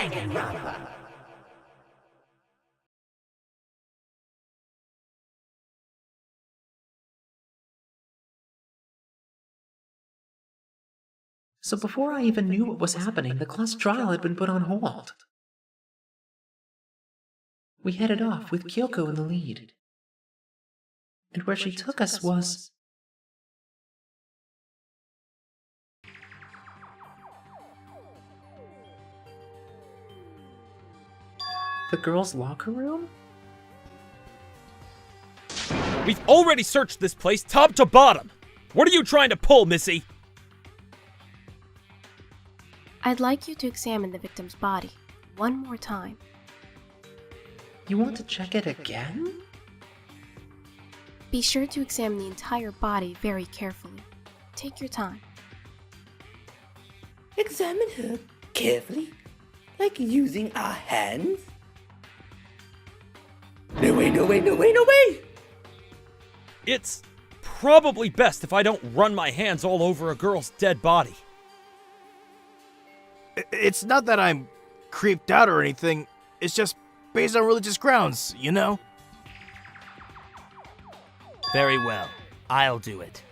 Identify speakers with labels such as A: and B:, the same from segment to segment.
A: Danganronpa.
B: So before I even knew what was happening, the class trial had been put on hold. We headed off with Kyoko in the lead. And where she took us was... the girls' locker room?
C: We've already searched this place top to bottom! What are you trying to pull, Missy?
D: I'd like you to examine the victim's body one more time.
B: You want to check it again?
D: Be sure to examine the entire body very carefully. Take your time.
A: Examine her carefully? Like using our hands? No way, no way, no way, no way!
C: It's probably best if I don't run my hands all over a girl's dead body.
E: It's not that I'm creeped out or anything, it's just based on religious grounds, you know?
F: Very well, I'll do it.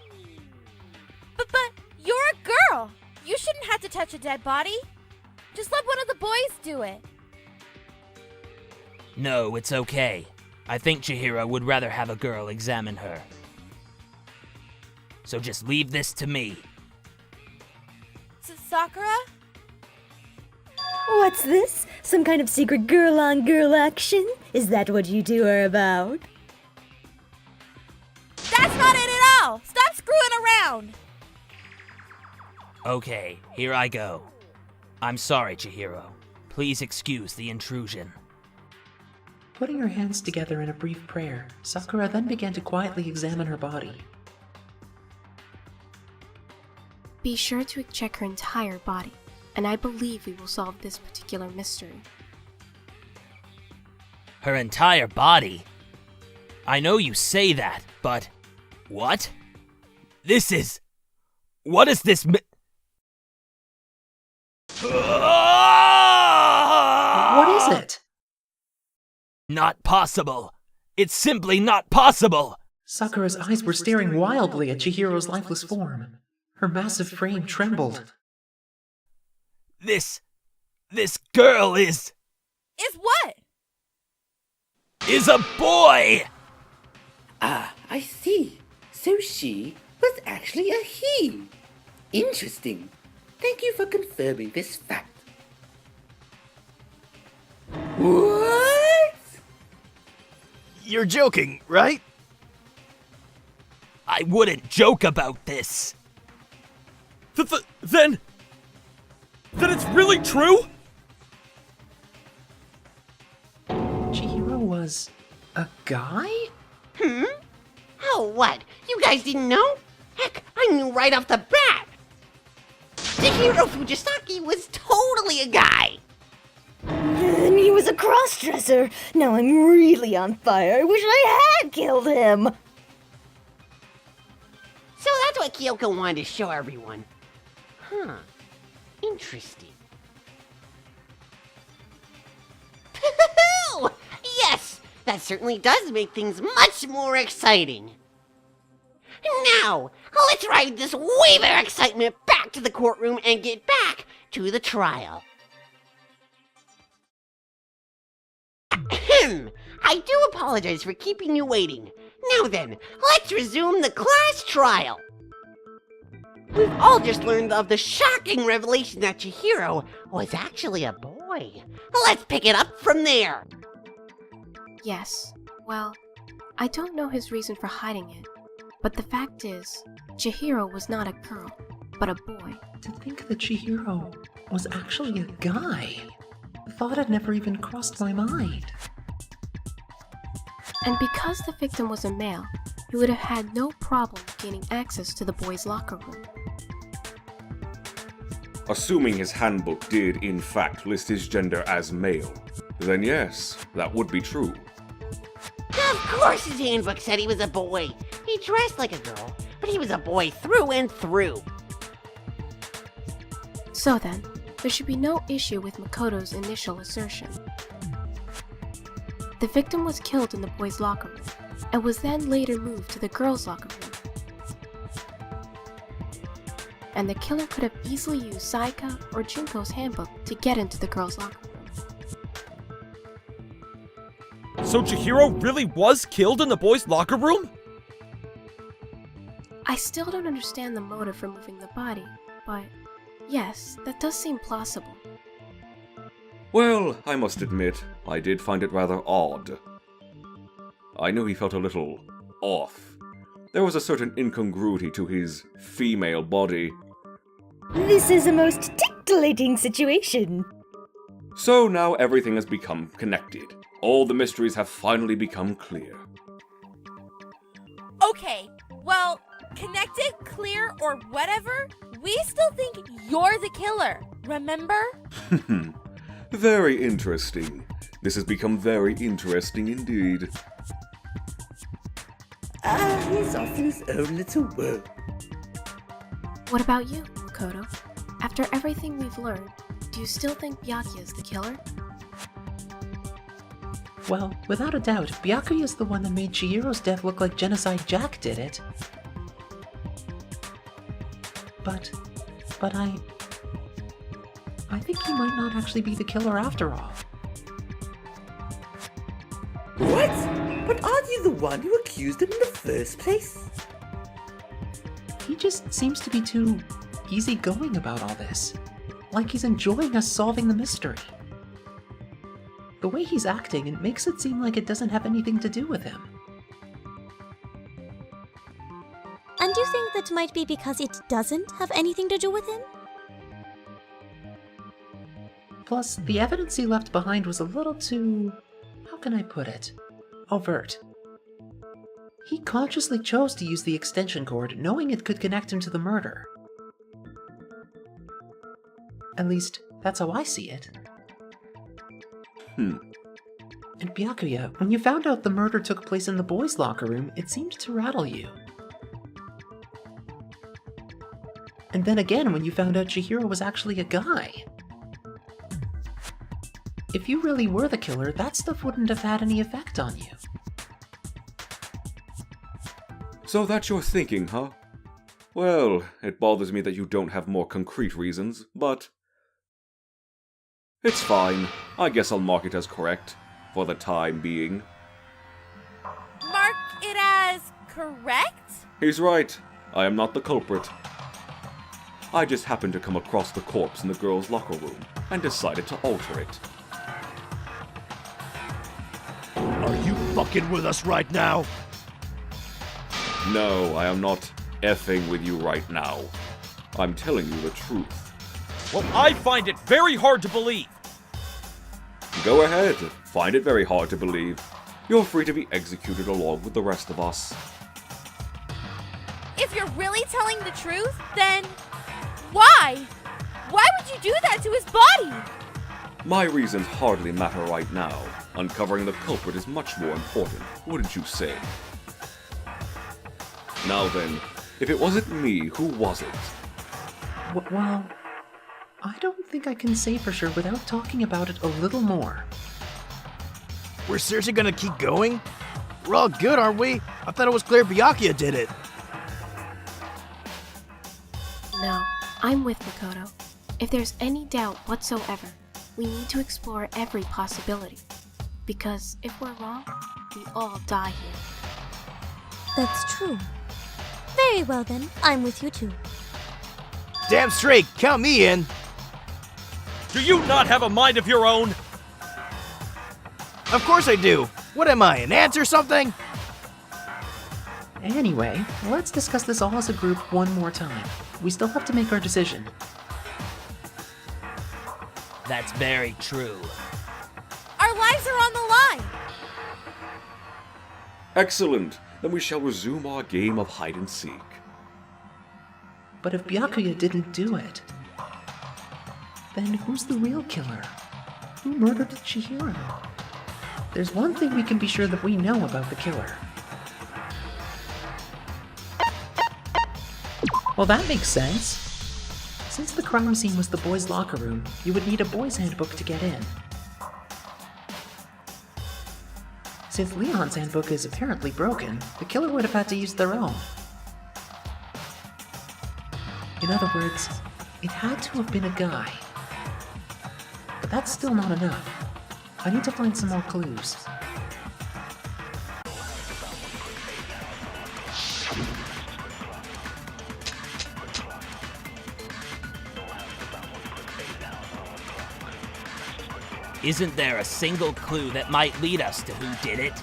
G: But you're a girl! You shouldn't have to touch a dead body. Just let one of the boys do it.
F: No, it's okay. I think Chihiro would rather have a girl examine her. So just leave this to me.
G: Sakura?
H: What's this? Some kind of secret girl-on-girl action? Is that what you two are about?
G: That's not it at all! Stop screwing around!
F: Okay, here I go. I'm sorry, Chihiro. Please excuse the intrusion.
B: Putting her hands together in a brief prayer, Sakura then began to quietly examine her body.
D: Be sure to check her entire body, and I believe we will solve this particular mystery.
F: Her entire body? I know you say that, but... what? What is this
B: What is it?
F: Not possible. It's simply not possible.
B: Sakura's eyes were staring wildly at Chihiro's lifeless form. Her massive frame trembled.
F: This girl is
G: what?
F: Is a boy!
A: Ah, I see. So she was actually a he. Interesting. Thank you for confirming this fact. What?
E: You're joking, right?
F: I wouldn't joke about this.
C: Then it's really true?
B: Chihiro was... a guy?
I: Oh, what? You guys didn't know? Heck, I knew right off the bat! Chihiro Fujisaki was totally a guy!
H: And he was a cross-dresser. Now I'm really on fire. I wish I had killed him.
I: So that's what Kyoko wanted to show everyone. Huh. Interesting. Yes! That certainly does make things much more exciting. Now, let's ride this wave of excitement back to the courtroom and get back to the trial. I do apologize for keeping you waiting. Now then, let's resume the class trial. We've all just learned of the shocking revelation that Chihiro was actually a boy. Let's pick it up from there.
D: Yes, well, I don't know his reason for hiding it, but the fact is, Chihiro was not a girl, but a boy.
B: To think that Chihiro was actually a guy. The thought had never even crossed my mind.
D: And because the victim was a male, he would have had no problem gaining access to the boys' locker room.
J: Assuming his handbook did, in fact, list his gender as male, then yes, that would be true.
I: Of course his handbook said he was a boy. He dressed like a girl, but he was a boy through and through.
D: So then, there should be no issue with Makoto's initial assertion. The victim was killed in the boys' locker room, and was then later moved to the girls' locker room. And the killer could have easily used Sayaka or Junko's handbook to get into the girls' locker room.
C: So Chihiro really was killed in the boys' locker room?
D: I still don't understand the motive for moving the body, but yes, that does seem plausible.
J: Well, I must admit, I did find it rather odd. I knew he felt a little off. There was a certain incongruity to his female body.
H: This is a most titillating situation.
J: So now everything has become connected. All the mysteries have finally become clear.
G: Okay, well, connected, clear, or whatever, we still think you're the killer, remember?
J: Very interesting. This has become very interesting indeed.
A: He's off in his own little world.
D: What about you, Makoto? After everything we've learned, do you still think Byakuya is the killer?
B: Well, without a doubt, Byakuya is the one that made Chihiro's death look like Genocide Jack did it. But I think he might not actually be the killer after all.
A: What? But aren't you the one who accused him in the first place?
B: He just seems to be too easygoing about all this. Like he's enjoying us solving the mystery. The way he's acting, it makes it seem like it doesn't have anything to do with him.
K: And you think that might be because it doesn't have anything to do with him?
B: Plus, the evidence he left behind was a little too... how can I put it? Overt. He consciously chose to use the extension cord, knowing it could connect him to the murder. At least, that's how I see it. And Byakuya, when you found out the murder took place in the boys' locker room, it seemed to rattle you. And then again, when you found out Chihiro was actually a guy. If you really were the killer, that stuff wouldn't have had any effect on you.
J: So that's your thinking, huh? Well, it bothers me that you don't have more concrete reasons, but... it's fine. I guess I'll mark it as correct, for the time being.
G: Mark it as correct?
J: He's right. I am not the culprit. I just happened to come across the corpse in the girls' locker room, and decided to alter it.
E: Are you fucking with us right now?
J: No, I am not effing with you right now. I'm telling you the truth.
C: Well, I find it very hard to believe.
J: Go ahead, find it very hard to believe. You're free to be executed along with the rest of us.
G: If you're really telling the truth, then why? Why would you do that to his body?
J: My reasons hardly matter right now. Uncovering the culprit is much more important, wouldn't you say? Now then, if it wasn't me, who was it?
B: Well, I don't think I can say for sure without talking about it a little more.
E: We're seriously gonna keep going? We're all good, aren't we? I thought it was clear Byakuya did it.
D: No, I'm with Makoto. If there's any doubt whatsoever, we need to explore every possibility. Because if we're wrong, we all die here.
K: That's true. Very well then, I'm with you too.
E: Damn straight, count me in.
C: Do you not have a mind of your own?
E: Of course I do. What am I, an ant or something?
B: Anyway, let's discuss this all as a group one more time. We still have to make our decision.
F: That's very true.
G: Our lives are on the line.
J: Excellent. Then we shall resume our game of hide and seek.
B: But if Byakuya didn't do it, then who's the real killer? Who murdered Chihiro? There's one thing we can be sure that we know about the killer. Well, that makes sense. Since the crime scene was the boys' locker room, you would need a boys' handbook to get in. Since Leon's handbook is apparently broken, the killer would have had to use their own. In other words, it had to have been a guy. But that's still not enough. I need to find some more clues.
F: Isn't there a single clue that might lead us to who did it?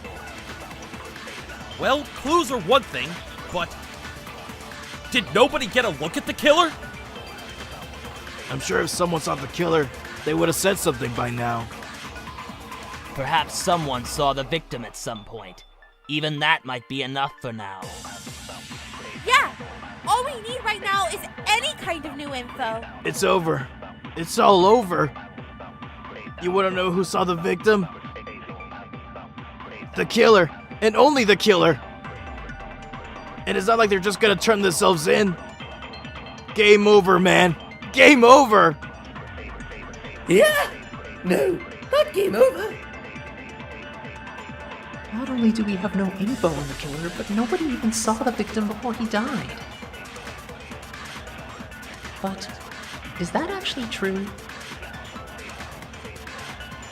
C: Well, clues are one thing, but did nobody get a look at the killer?
E: I'm sure if someone saw the killer, they would have said something by now.
F: Perhaps someone saw the victim at some point. Even that might be enough for now.
G: Yeah! All we need right now is any kind of new info.
E: It's over. It's all over. You want to know who saw the victim? The killer, and only the killer. And it's not like they're just gonna turn themselves in. Game over, man. Game over!
A: Yeah? No, not game over.
B: Not only do we have no info on the killer, but nobody even saw the victim before he died. But is that actually true?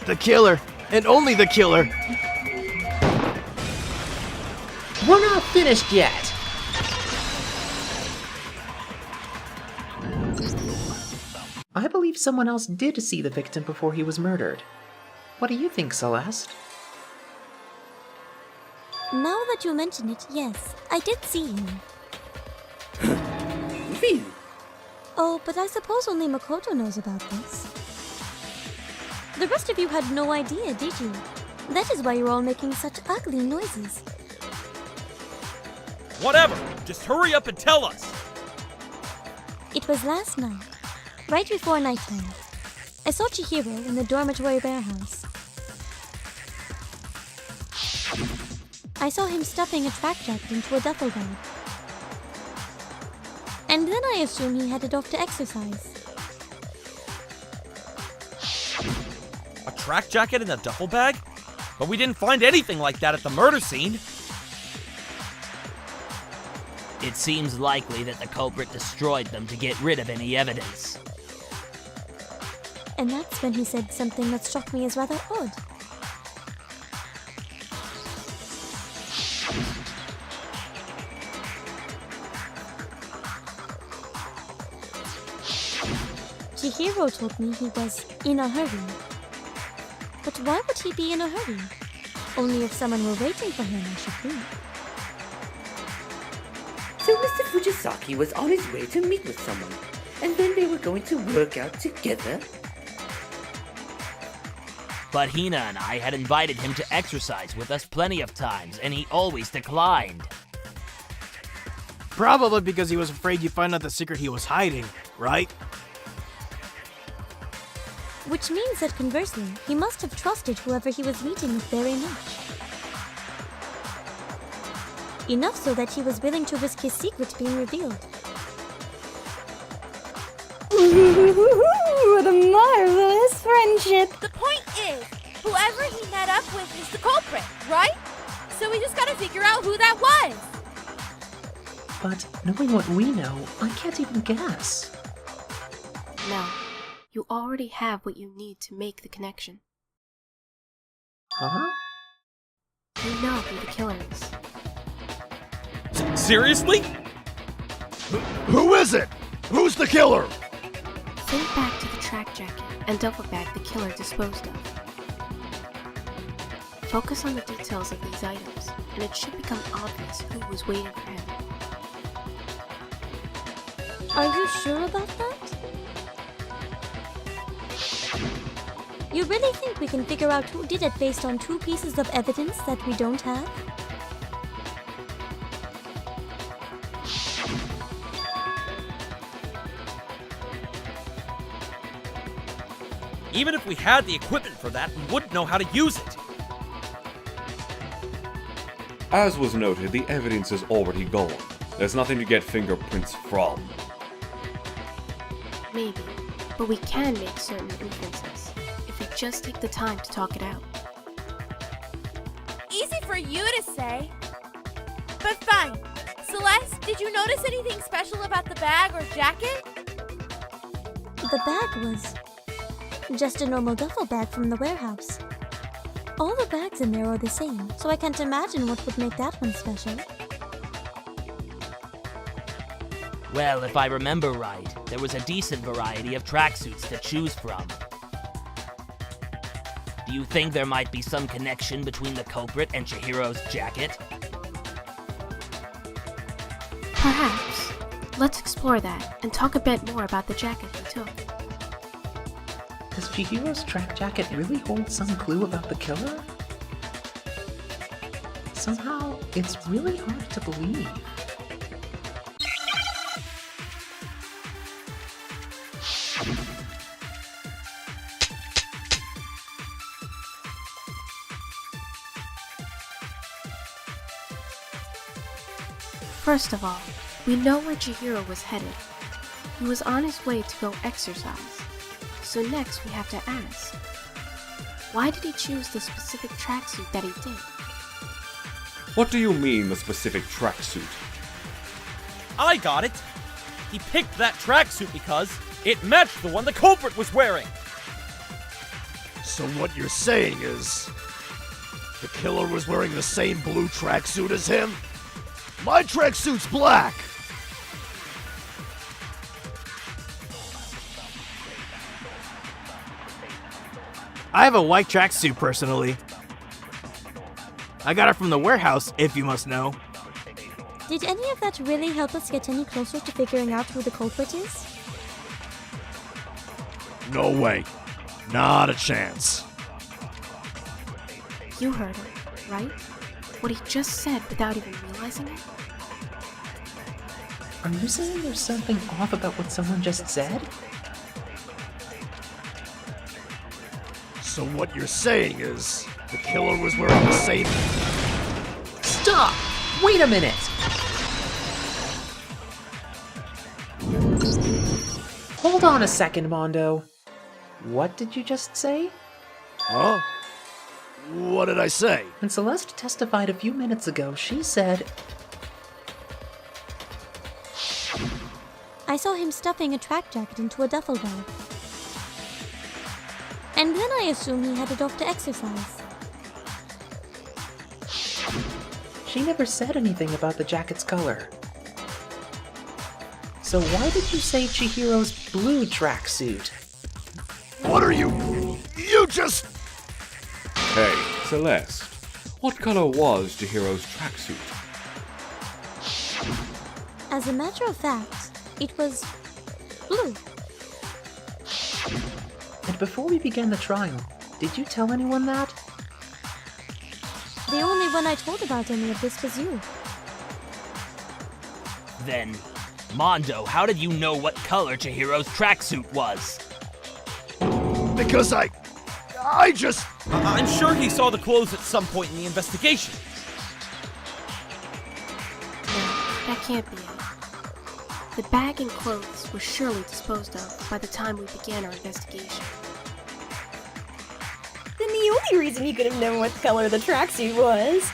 E: The killer, and only the killer.
B: We're not finished yet! I believe someone else did see the victim before he was murdered. What do you think, Celeste?
K: Now that you mention it, yes, I did see him.
A: Really?
K: Oh, but I suppose only Makoto knows about this. The rest of you had no idea, did you? That is why you're all making such ugly noises.
C: Whatever, just hurry up and tell us.
K: It was last night, right before nighttime. I saw Chihiro in the dormitory warehouse. I saw him stuffing a track jacket into a duffel bag. And then I assumed he headed off to exercise.
C: A track jacket in a duffel bag? But we didn't find anything like that at the murder scene.
F: It seems likely that the culprit destroyed them to get rid of any evidence.
K: And that's when he said something that struck me as rather odd. Chihiro told me he was in a hurry. But why would he be in a hurry? Only if someone were waiting for him, I should think.
A: So Mr. Fujisaki was on his way to meet with someone, and then they were going to work out together?
F: But Hina and I had invited him to exercise with us plenty of times, and he always declined.
E: Probably because he was afraid you'd find out the secret he was hiding, right?
K: Which means that conversely, he must have trusted whoever he was meeting with very much. Enough so that he was willing to risk his secret being revealed.
H: What a marvelous friendship!
G: The point is, whoever he met up with is the culprit, right? So we just gotta figure out who that was.
B: But knowing what we know, I can't even guess.
D: No, you already have what you need to make the connection.
B: Huh?
D: You know who the killer is.
C: Seriously?
E: Who is it? Who's the killer?
D: Think back to the track jacket and duffel bag the killer disposed of. Focus on the details of these items, and it should become obvious who was waiting for him.
K: Are you sure about that? You really think we can figure out who did it based on 2 pieces of evidence that we don't have?
C: Even if we had the equipment for that, we wouldn't know how to use it.
J: As was noted, the evidence is already gone. There's nothing to get fingerprints from.
D: Maybe, but we can make certain inferences if we just take the time to talk it out.
G: Easy for you to say. But fine. Celeste, did you notice anything special about the bag or jacket?
K: The bag was just a normal duffel bag from the warehouse. All the bags in there are the same, so I can't imagine what would make that one special.
F: Well, if I remember right, there was a decent variety of tracksuits to choose from. Do you think there might be some connection between the culprit and Chihiro's jacket?
D: Perhaps. Let's explore that and talk a bit more about the jacket we took.
B: Does Chihiro's track jacket really hold some clue about the killer? Somehow, it's really hard to believe.
D: First of all, we know where Chihiro was headed. He was on his way to go exercise. So next we have to ask, why did he choose the specific tracksuit that he did?
J: What do you mean, the specific tracksuit?
C: I got it! He picked that tracksuit because it matched the one the culprit was wearing!
E: So what you're saying is, the killer was wearing the same blue tracksuit as him? My tracksuit's black! I have a white tracksuit, personally. I got it from the warehouse, if you must know.
K: Did any of that really help us get any closer to figuring out who the culprit is?
E: No way. Not a chance.
D: You heard him, right? What he just said without even realizing it?
B: Are you saying there's something off about what someone just said?
E: So what you're saying is, the killer was wearing the same...
B: Stop! Wait a minute! Hold on a second, Mondo. What did you just say?
E: Huh? What did I say?
B: When Celeste testified a few minutes ago, she said...
K: I saw him stuffing a track jacket into a duffel bag. And then I assume he headed off to exercise.
B: She never said anything about the jacket's color. So why did you say Chihiro's blue tracksuit?
E: What are you? You just...
J: Hey, Celeste, what color was Chihiro's tracksuit?
K: As a matter of fact, it was blue.
B: And before we began the trial, did you tell anyone that?
K: The only one I told about any of this was you.
F: Then, Mondo, how did you know what color Chihiro's tracksuit was?
E: Because I just...
C: I'm sure he saw the clothes at some point in the investigation.
D: No, that can't be it. The bag and clothes were surely disposed of by the time we began our investigation.
H: Then the only reason he could have known what color the tracksuit was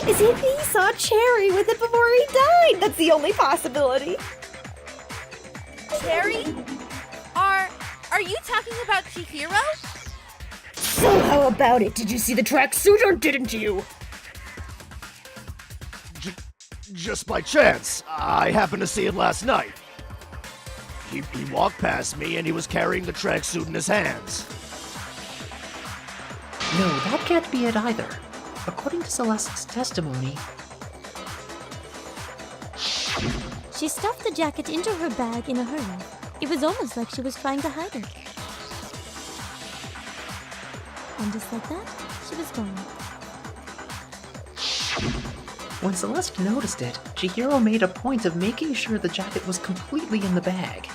H: is if he saw Cherry with it before he died. That's the only possibility.
G: Cherry? Are you talking about Chihiro?
H: So how about it? Did you see the tracksuit or didn't you?
E: Just by chance. I happened to see it last night. He walked past me and he was carrying the tracksuit in his hands.
B: No, that can't be it either. According to Celeste's testimony...
K: She stuffed the jacket into her bag in a hurry. It was almost like she was trying to hide it. And just like that, she was gone.
B: When Celeste noticed it, Chihiro made a point of making sure the jacket was completely in the bag.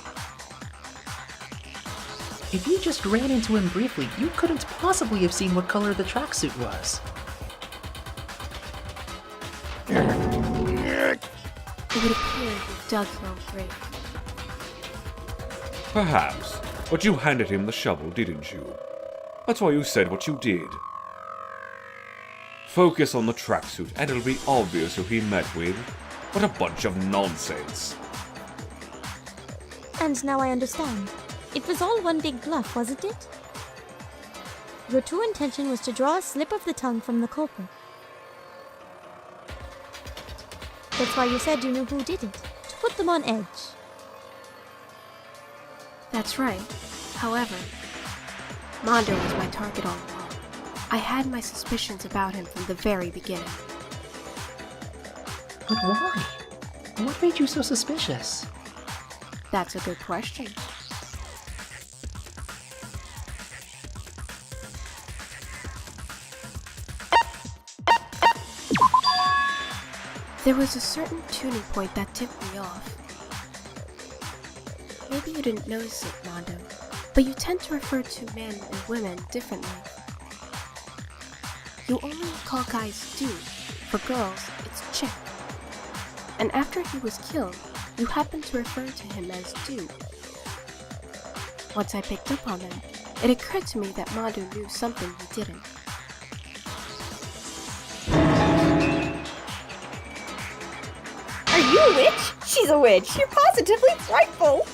B: If you just ran into him briefly, you couldn't possibly have seen what color the tracksuit was.
D: It would appear you've dug your own grave.
J: Perhaps, but you handed him the shovel, didn't you? That's why you said what you did. Focus on the tracksuit and it'll be obvious who he met with. What a bunch of nonsense.
K: And now I understand. It was all one big bluff, wasn't it? Your true intention was to draw a slip of the tongue from the culprit. That's why you said you knew who did it, to put them on edge.
D: That's right. However, Mondo was my target all along. I had my suspicions about him from the very beginning.
B: But why? What made you so suspicious?
D: That's a good question. There was a certain tuning point that tipped me off. Maybe you didn't notice it, Mondo, but you tend to refer to men and women differently. You only call guys dude. For girls, it's chick. And after he was killed, you happened to refer to him as dude. Once I picked up on that, it occurred to me that Mondo knew something he didn't.
H: Are you a witch? She's a witch. You're positively frightful.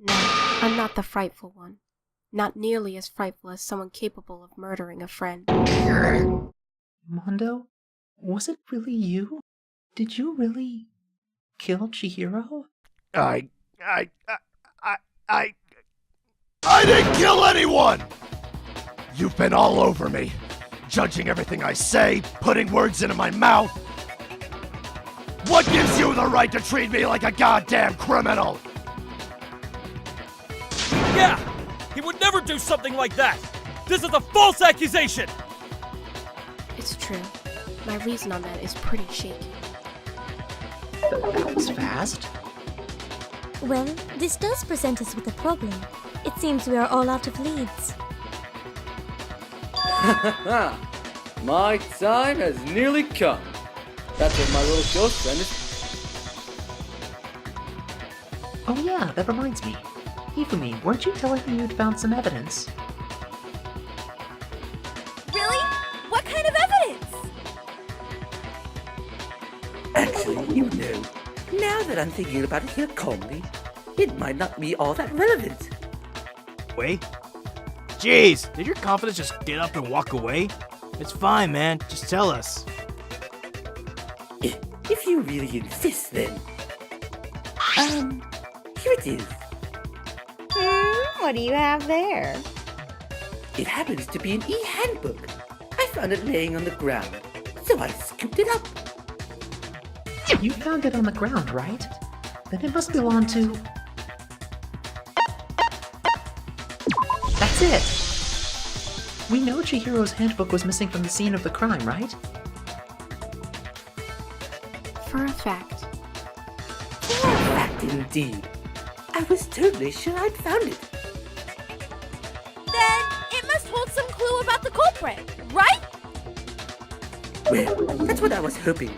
D: No, I'm not the frightful one. Not nearly as frightful as someone capable of murdering a friend.
B: Mondo? Was it really you? Did you really kill Chihiro?
E: I didn't kill anyone! You've been all over me, judging everything I say, putting words into my mouth. What gives you the right to treat me like a goddamn criminal?
C: Yeah! He would never do something like that! This is a false accusation!
D: It's true. My reason on that is pretty shaky.
B: That was fast.
K: Well, this does present us with a problem. It seems we are all out of leads.
A: My time has nearly come. That's what my little ghost friend is.
B: Oh yeah, that reminds me. Hifumi, weren't you telling me you'd found some evidence?
G: Really? What kind of evidence?
A: Actually, you know, now that I'm thinking about it here calmly, it might not be all that relevant.
L: Wait. Jeez, did your confidence just get up and walk away? It's fine, man. Just tell us.
A: If you really insist, then. Here it is.
H: What do you have there?
A: It happens to be an e-handbook. I found it laying on the ground, so I scooped it up.
B: You found it on the ground, right? Then it must belong to... That's it! We know Chihiro's handbook was missing from the scene of the crime, right?
D: For a fact.
A: For a fact, indeed. I was totally sure I'd found it.
G: Then it must hold some clue about the culprit, right?
A: Well, that's what I was hoping.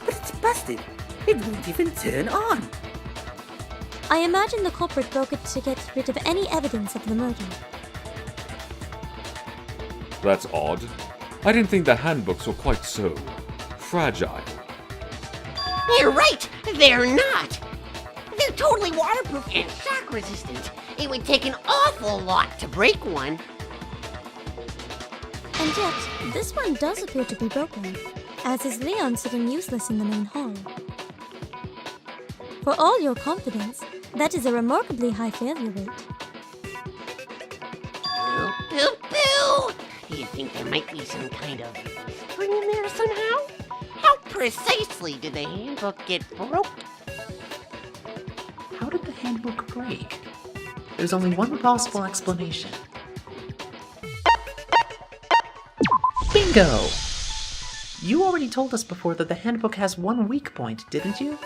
A: But it's busted. It won't even turn on.
K: I imagine the culprit broke it to get rid of any evidence of the murder.
J: That's odd. I didn't think the handbooks were quite so fragile.
I: You're right, they're not. They're totally waterproof and shock resistant. It would take an awful lot to break one.
K: And yet, this one does appear to be broken, as is Leon sitting useless in the main hall. For all your confidence, that is a remarkably high failure rate.
I: Boo! Do you think there might be some kind of spring in there somehow? How precisely did the handbook get broke?
B: How did the handbook break? There's only one possible explanation. Bingo! You already told us before that the handbook has one weak point, didn't you?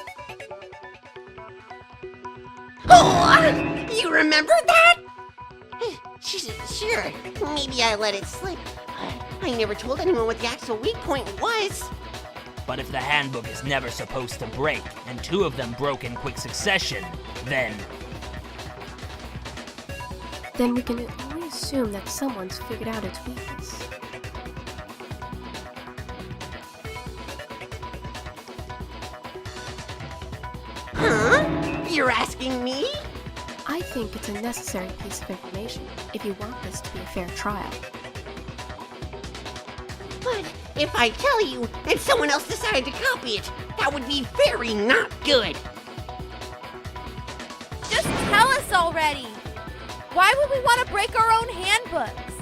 I: Oh, you remember that? Sure, maybe I let it slip. I I never told anyone what the actual weak point was.
F: But if the handbook is never supposed to break, and 2 of them broke in quick succession, then
D: Then we can only assume that someone's figured out its weakness.
I: Huh? You're asking me?
D: I think it's a necessary piece of information if you want this to be a fair trial.
I: But if I tell you and someone else decided to copy it, that would be very not good.
G: Just tell us already. Why would we want to break our own handbooks?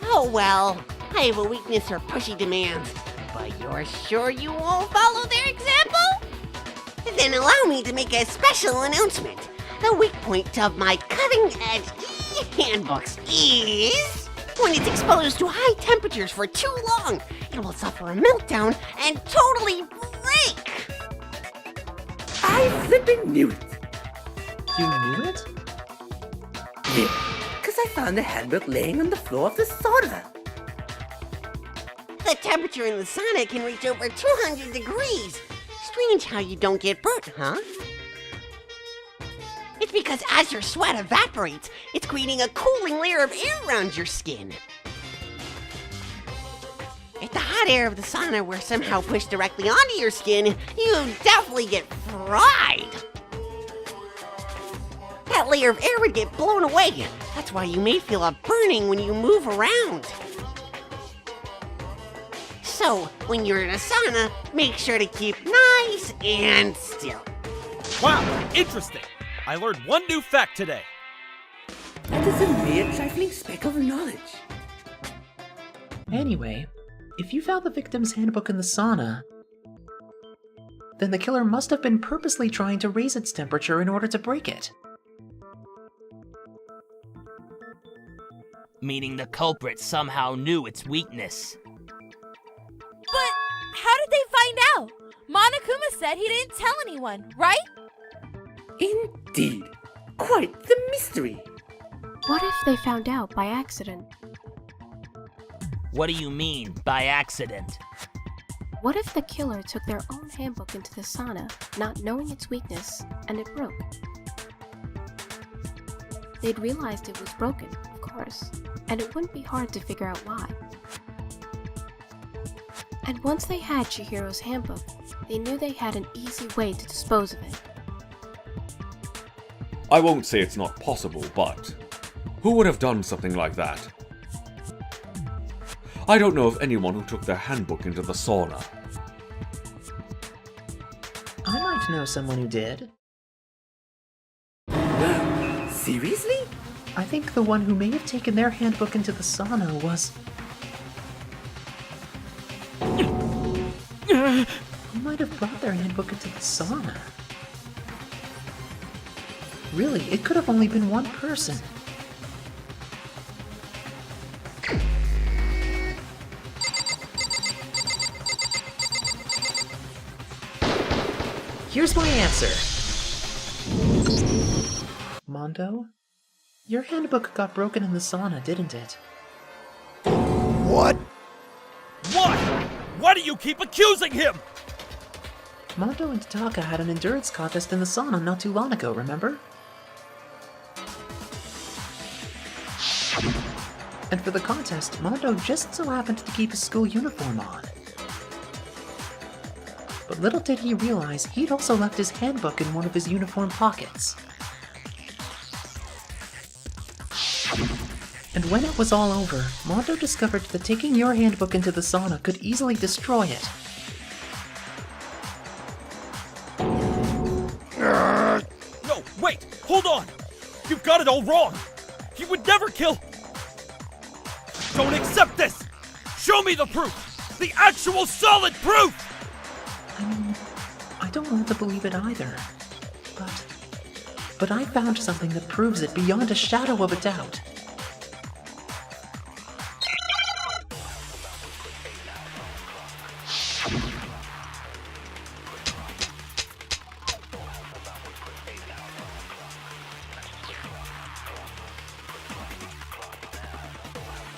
I: Oh well, I have a weakness for pushy demands. But you're sure you won't follow their example? Then allow me to make a special announcement. The weak point of my cutting-edge e-handbooks is when it's exposed to high temperatures for too long, it will suffer a meltdown and totally break.
A: I flippin' knew it.
B: You knew it?
A: Yeah, because I found the handbook laying on the floor of the sauna.
I: The temperature in the sauna can reach over 200 degrees. Strange how you don't get burnt, huh? It's because as your sweat evaporates, it's creating a cooling layer of air around your skin. If the hot air of the sauna were somehow pushed directly onto your skin, you'd definitely get fried. That layer of air would get blown away. That's why you may feel a burning when you move around. So, when you're in a sauna, make sure to keep nice and still.
C: Wow, interesting. I learned one new fact today.
A: That is a mere trifling speck of knowledge.
B: Anyway, if you found the victim's handbook in the sauna, then the killer must have been purposely trying to raise its temperature in order to break it.
F: meaning the culprit somehow knew its weakness.
G: But how did they find out? Monokuma said he didn't tell anyone, right?
A: Indeed. Quite the mystery.
D: What if they found out by accident?
F: What do you mean, by accident?
D: What if the killer took their own handbook into the sauna, not knowing its weakness, and it broke? They'd realized it was broken, of course, and it wouldn't be hard to figure out why. And once they had Chihiro's handbook, they knew they had an easy way to dispose of it.
J: I won't say it's not possible, but who would have done something like that? I don't know of anyone who took their handbook into the sauna.
B: I might know someone who did.
A: Seriously?
B: I think the one who may have taken their handbook into the sauna was... Who might have brought their handbook into the sauna? Really, it could have only been one person. Here's my answer. Mondo, your handbook got broken in the sauna, didn't it?
E: What?
C: What? Why do you keep accusing him?
B: Mondo and Taka had an endurance contest in the sauna not too long ago, remember? And for the contest, Mondo just so happened to keep his school uniform on. But little did he realize he'd also left his handbook in one of his uniform pockets. And when it was all over, Mondo discovered that taking your handbook into the sauna could easily destroy it.
C: No, wait, hold on. You've got it all wrong. He would never kill. Don't accept this. Show me the proof. The actual solid proof.
B: I mean, I don't want to believe it either. But I found something that proves it beyond a shadow of a doubt.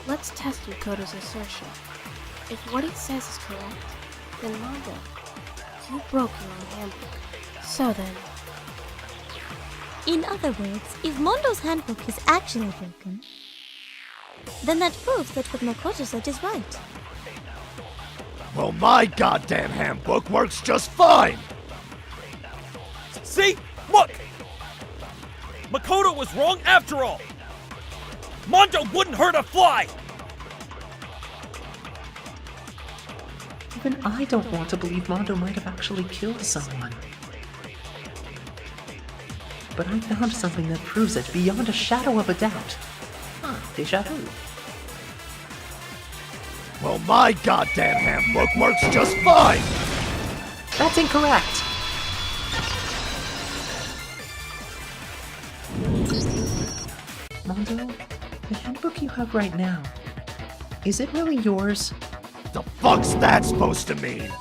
D: Let's let's test Makoto's assertion. If what he says is correct, then Mondo, you broke your own handbook. So then...
K: In other words, if Mondo's handbook is actually broken, then that proves that what Makoto said is right.
E: Well, my goddamn handbook works just fine!
C: See? Look! Makoto was wrong after all! Mondo wouldn't hurt a fly!
B: Even I don't want to believe Mondo might have actually killed someone. But I found something that proves it beyond a shadow of a doubt. Deja vu.
E: Well, my goddamn handbook works just fine!
B: That's incorrect! Mondo, the handbook you have right now, is it really yours?
E: The fuck's that supposed to mean?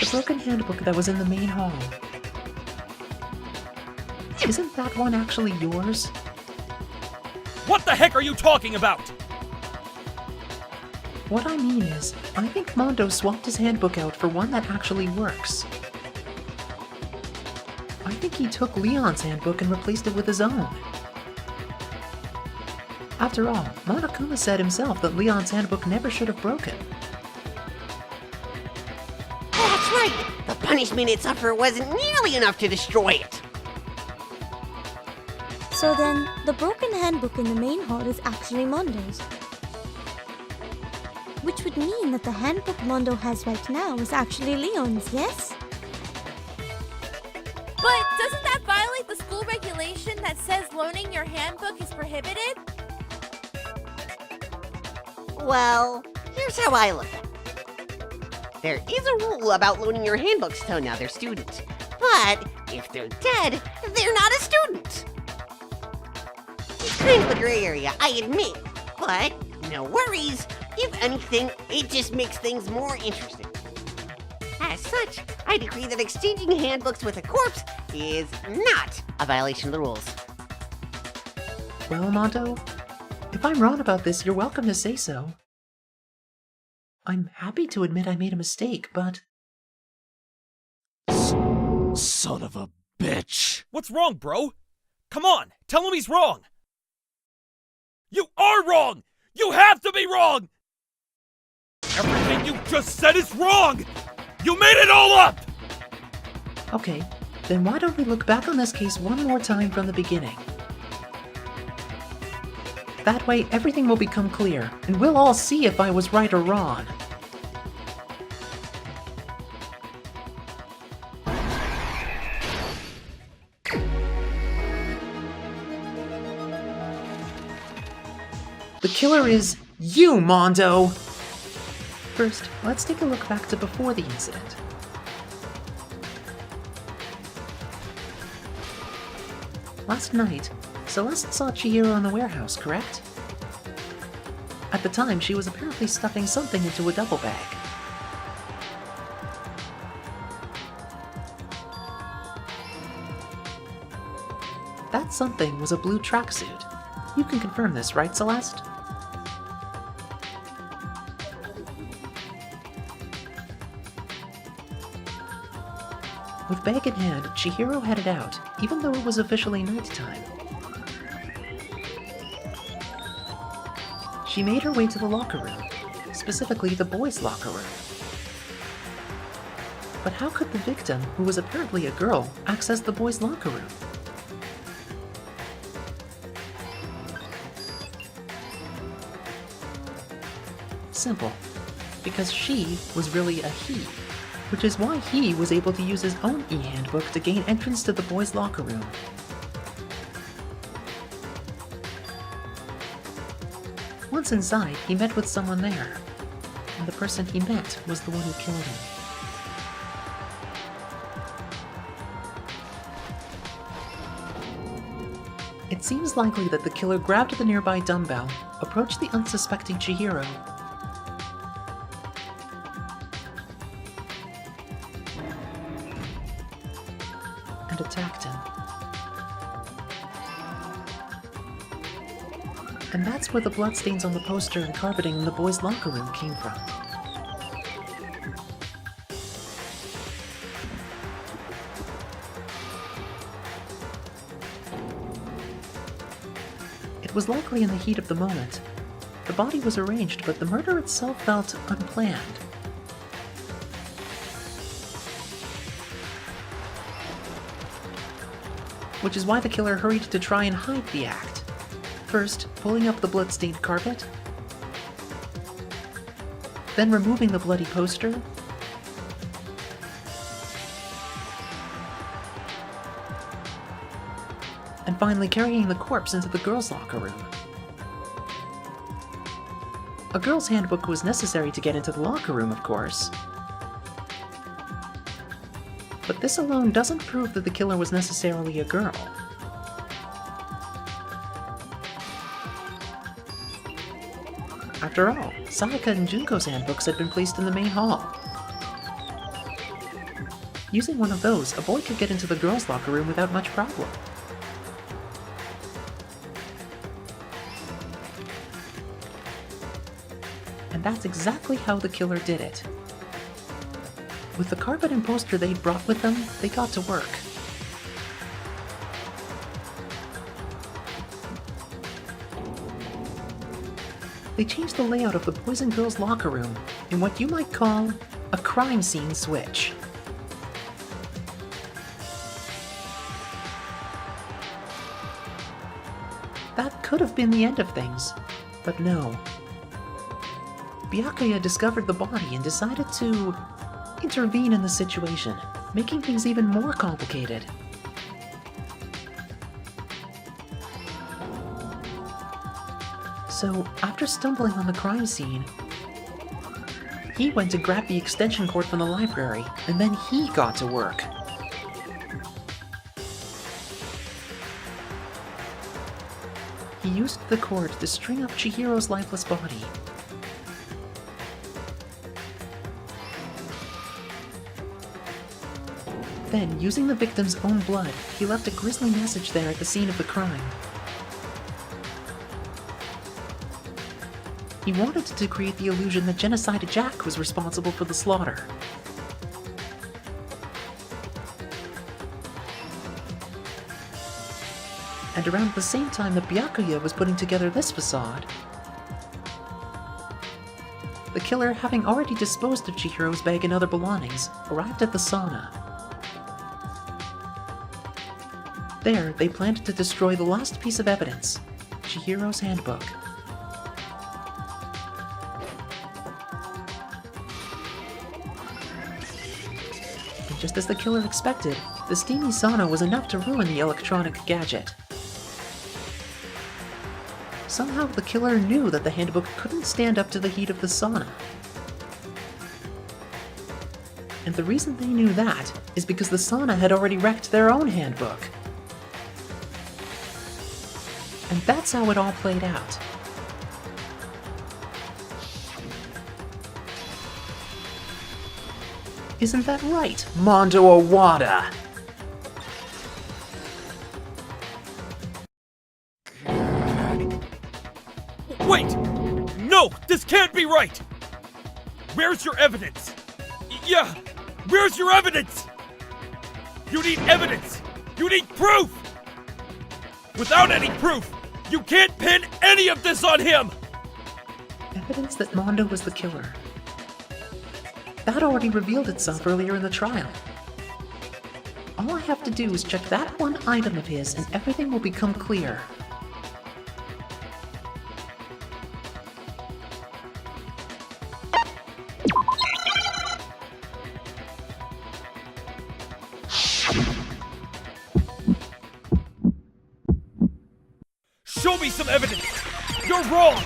B: The broken handbook that was in the main hall. Isn't that one actually yours?
C: What the heck are you talking about?
B: What I mean is, I think Mondo swapped his handbook out for one that actually works. I think he took Leon's handbook and replaced it with his own. After all, Monokuma said himself that Leon's handbook never should have broken.
I: That's right! The punishment it suffered wasn't nearly enough to destroy it!
K: So then, the broken handbook in the main hall is actually Mondo's. Which would mean that the handbook Mondo has right now is actually Leon's, yes?
G: But doesn't that violate the school regulation that says loaning your handbook is prohibited?
I: Well, here's how I look at it. There is a rule about loaning your handbooks to another student, but if they're dead, they're not a student. It's kind of a gray area, I admit, but no worries. If anything, it just makes things more interesting. As such, I decree that exchanging handbooks with a corpse is not a violation of the rules.
B: Well, Mondo, if I'm wrong about this, you're welcome to say so. I'm happy to admit I made a mistake, but...
E: Son of a bitch.
C: What's wrong, bro? Come on, tell him he's wrong! You are wrong! You have to be wrong! Everything you just said is wrong! You made it all up!
B: Okay, then why don't we look back on this case one more time from the beginning? That way, everything will become clear, and we'll all see if I was right or wrong. The killer is you, Mondo! First, let's take a look back to before the incident. Last night, Celeste saw Chihiro in the warehouse, correct? At the time, she was apparently stuffing something into a duffel bag. That something was a blue tracksuit. You can confirm this, right, Celeste? With bag in hand, Chihiro headed out, even though it was officially nighttime. She made her way to the locker room, specifically the boys' locker room. But how could the victim, who was apparently a girl, access the boys' locker room? Simple. Because she was really a he, which is why he was able to use his own e-handbook to gain entrance to the boys' locker room. Once inside, he met with someone there, and the person he met was the one who killed him. It seems likely that the killer grabbed the nearby dumbbell, approached the unsuspecting Chihiro, and attacked him. And that's where the bloodstains on the poster and carpeting in the boys' locker room came from. It was likely in the heat of the moment. The body was arranged, but the murder itself felt unplanned. Which is why the killer hurried to try and hide the act. First, pulling up the blood-stained carpet, then removing the bloody poster, and finally carrying the corpse into the girls' locker room. A girl's handbook was necessary to get into the locker room, of course. But this alone doesn't prove that the killer was necessarily a girl. After all, Sayaka and Junko's handbooks had been placed in the main hall. Using one of those, a boy could get into the girls' locker room without much problem. And that's exactly how the killer did it. With the carpet and poster they'd brought with them, they got to work. They changed the layout of the boys and girls' locker room in what you might call a crime scene switch. That could have been the end of things, but no. Byakuya discovered the body and decided to intervene in the situation, making things even more complicated. So, after stumbling on the crime scene, he went to grab the extension cord from the library, and then he got to work. He used the cord to string up Chihiro's lifeless body. Then, using the victim's own blood, he left a grisly message there at the scene of the crime. He wanted to create the illusion that Genocide Jack was responsible for the slaughter. And around the same time that Byakuya was putting together this facade, the killer, having already disposed of Chihiro's bag and other belongings, arrived at the sauna. There, they planned to destroy the last piece of evidence, Chihiro's handbook. And just as the killer expected, the steamy sauna was enough to ruin the electronic gadget. Somehow the killer knew that the handbook couldn't stand up to the heat of the sauna. And the reason they knew that is because the sauna had already wrecked their own handbook. And that's how it all played out. Isn't that right, Mondo Oowada?
C: Wait! No, this can't be right! Where's your evidence? Yeah, where's your evidence? You need evidence! You need proof! Without any proof, you can't pin any of this on him!
B: Evidence that Mondo was the killer. That already revealed itself earlier in the trial. All I have to do is check that one item of his and everything will become clear.
C: Show me some evidence! You're wrong!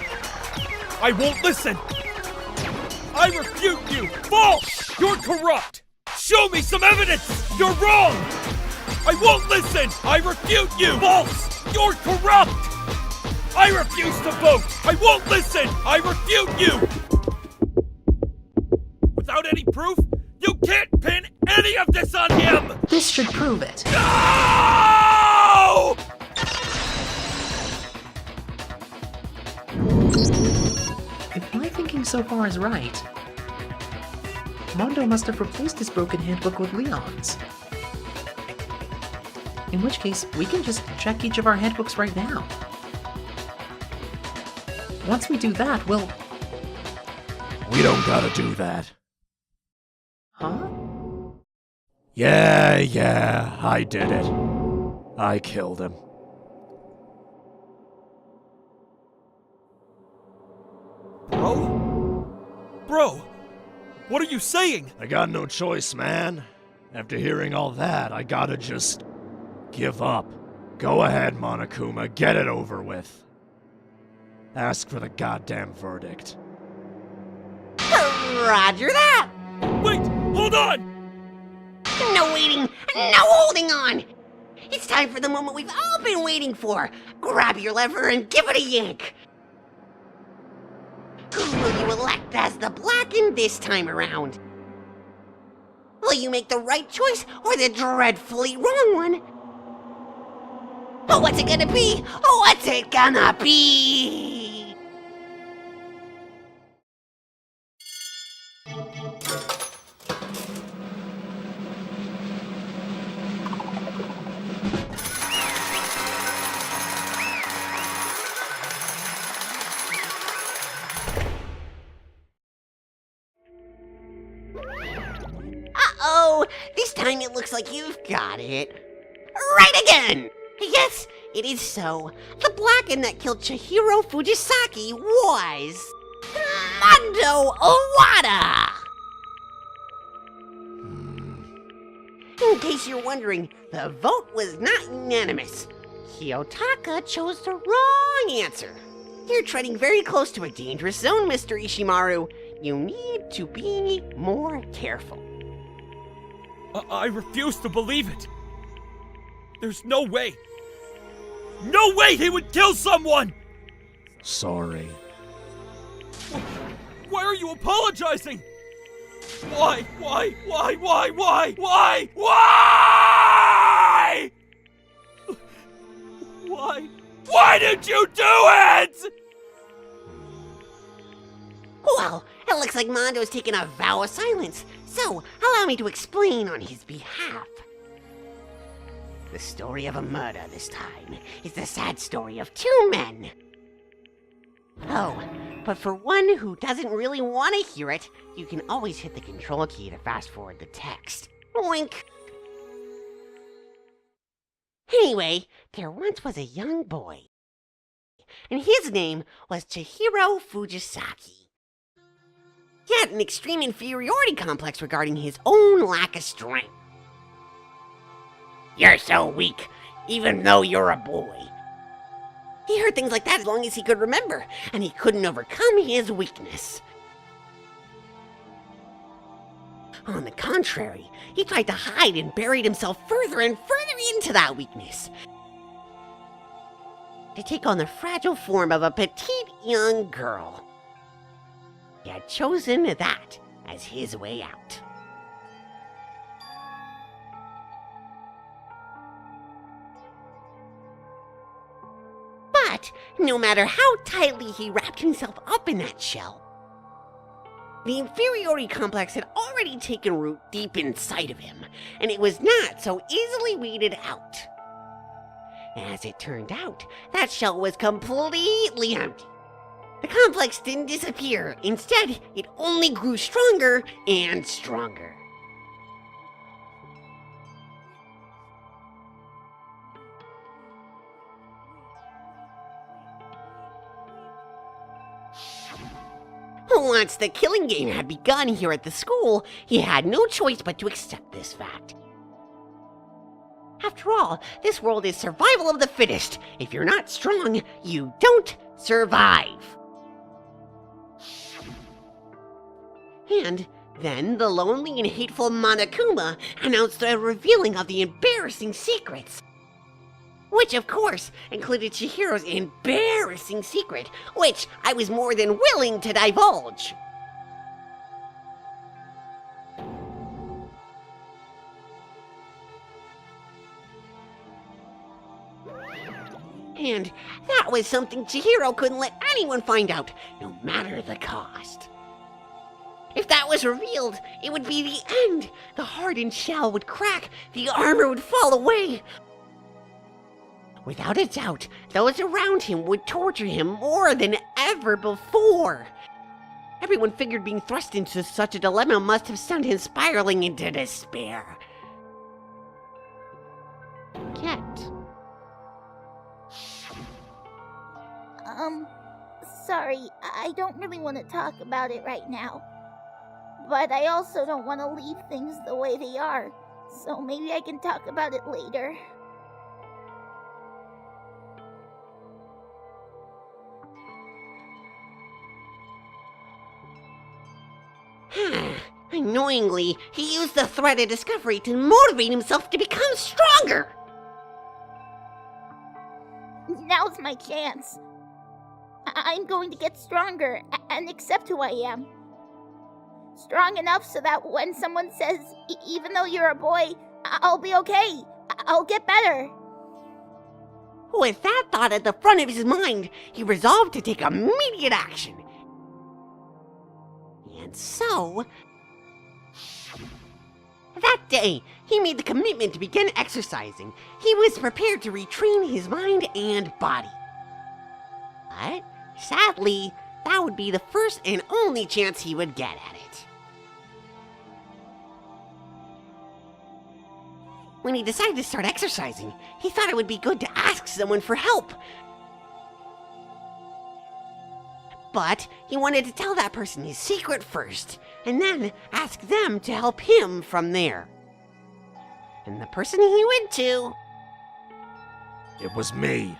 C: I won't listen! I refute you! False! You're corrupt! Show me some evidence! You're wrong! I won't listen! I refute you! False! You're corrupt! I refuse to vote! I won't listen! I refute you! Without any proof, you can't pin any of this on him!
B: This should prove it.
C: No!
B: thinking so far is right, Mondo must have replaced his broken handbook with Leon's. In which case, we can just check each of our handbooks right now. Once we do that, we'll...
E: We don't gotta do that.
B: Huh?
E: Yeah, I did it. I killed him.
C: Bro, what are you saying?
E: I got no choice, man. After hearing all that, I gotta just give up. Go ahead, Monokuma, get it over with. Ask for the goddamn verdict.
I: Roger that!
C: Wait, hold on!
I: No waiting, no holding on! It's time for the moment we've all been waiting for. Grab your lever and give it a yank. Who will you elect as the Blackened this time around? Will you make the right choice or the dreadfully wrong one? Oh, what's it gonna be? Oh, what's it gonna be? Uh-oh, this time it looks like you've got it. Right again! Yes, it is so. The Blackened that killed Chihiro Fujisaki was... Mondo Oowada! In case you're wondering, the vote was not unanimous. Kiyotaka chose the wrong answer. You're treading very close to a dangerous zone, Mr. Ishimaru. You need to be more careful.
C: I refuse to believe it. There's no way. No way he would kill someone!
E: Sorry.
C: Why are you apologizing? Why? Why did you do it?
I: Well, it looks like Mondo's taken a vow of silence, so allow me to explain on his behalf. The story of a murder this time is the sad story of two men. Oh, but for one who doesn't really want to hear it, you can always hit the control key to fast forward the text. Wink. Anyway, there once was a young boy, and his name was Chihiro Fujisaki. He had an extreme inferiority complex regarding his own lack of strength. You're so weak, even though you're a boy. He heard things like that as long as he could remember, and he couldn't overcome his weakness. On the contrary, he tried to hide and buried himself further and further into that weakness, to take on the fragile form of a petite young girl. He had chosen that as his way out. But no matter how tightly he wrapped himself up in that shell, the inferiority complex had already taken root deep inside of him, and it was not so easily weeded out. As it turned out, that shell was completely empty. The complex didn't disappear. Instead, it only grew stronger and stronger. Once the killing game had begun here at the school, he had no choice but to accept this fact. After all, this world is survival of the fittest. If you're not strong, you don't survive. And then the lonely and hateful Monokuma announced a revealing of the embarrassing secrets. Which, of course, included Chihiro's embarrassing secret, which I was more than willing to divulge. And that was something Chihiro couldn't let anyone find out, no matter the cost. If that was revealed, it would be the end. The hardened shell would crack, the armor would fall away. Without a doubt, those around him would torture him more than ever before. Everyone figured being thrust into such a dilemma must have sent him spiraling into despair. Yet...
M: Sorry, I don't really want to talk about it right now. But I also don't want to leave things the way they are, so maybe I can talk about it later.
I: Annoyingly, he used the threat of discovery to motivate himself to become stronger.
M: Now's my chance. I'm going to get stronger and accept who I am. Strong enough so that when someone says, even though you're a boy, I'll be okay. I'll get better.
I: With that thought at the front of his mind, he resolved to take immediate action. And so... that day, he made the commitment to begin exercising. He was prepared to retrain his mind and body. But, sadly, that would be the first and only chance he would get at it. When he decided to start exercising, he thought it would be good to ask someone for help. But he wanted to tell that person his secret first, and then ask them to help him from there. And the person he went to...
E: It was me.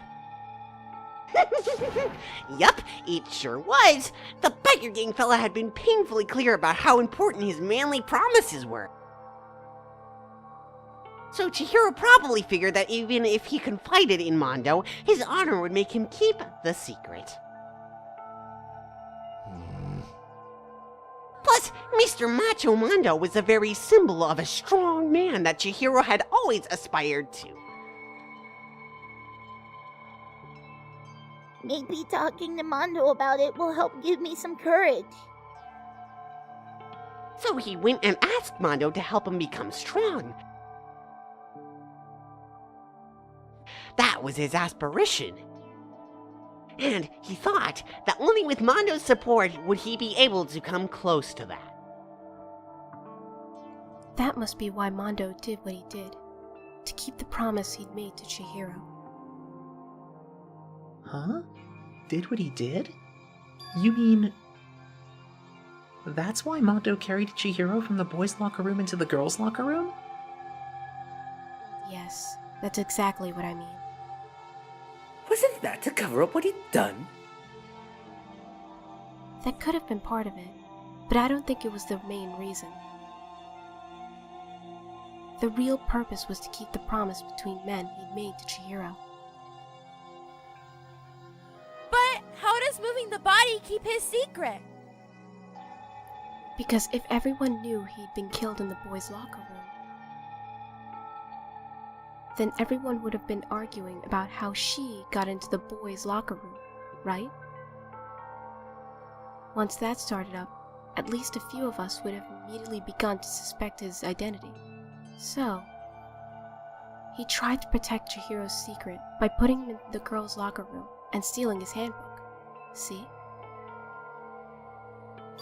I: Yup, it sure was. The biker gang fella had been painfully clear about how important his manly promises were. So Chihiro probably figured that even if he confided in Mondo, his honor would make him keep the secret. Plus, Mr. Macho Mondo was the very symbol of a strong man that Chihiro had always aspired to.
M: Maybe talking to Mondo about it will help give me some courage.
I: So he went and asked Mondo to help him become strong. That was his aspiration. And he thought that only with Mondo's support would he be able to come close to that.
D: That must be why Mondo did what he did, to keep the promise he'd made to Chihiro.
B: Huh? Did what he did? You mean... that's why Mondo carried Chihiro from the boys' locker room into the girls' locker room?
D: Yes, that's exactly what I mean.
A: Wasn't that to cover up what he'd done?
D: That could have been part of it, but I don't think it was the main reason. The real purpose was to keep the promise between men he'd made to Chihiro.
G: But how does moving the body keep his secret?
D: Because if everyone knew he'd been killed in the boys' locker room, then everyone would have been arguing about how she got into the boys' locker room, right? Once that started up, at least a few of us would have immediately begun to suspect his identity. So, he tried to protect Chihiro's secret by putting him in the girls' locker room and stealing his handbook. See?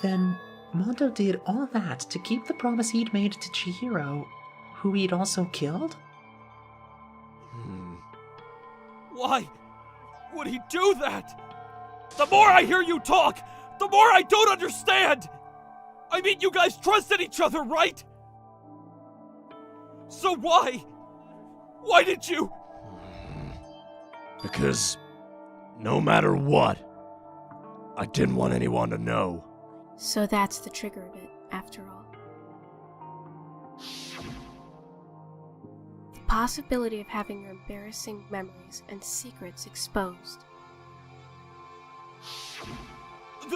B: Then Mondo did all that to keep the promise he'd made to Chihiro, who he'd also killed?
C: Why would he do that? The more I hear you talk, the more I don't understand! I mean, you guys trusted each other, right? So why? Why did you?
E: Because no matter what, I didn't want anyone to know.
D: So that's the trigger of it, after all. The possibility of having your embarrassing memories and secrets exposed.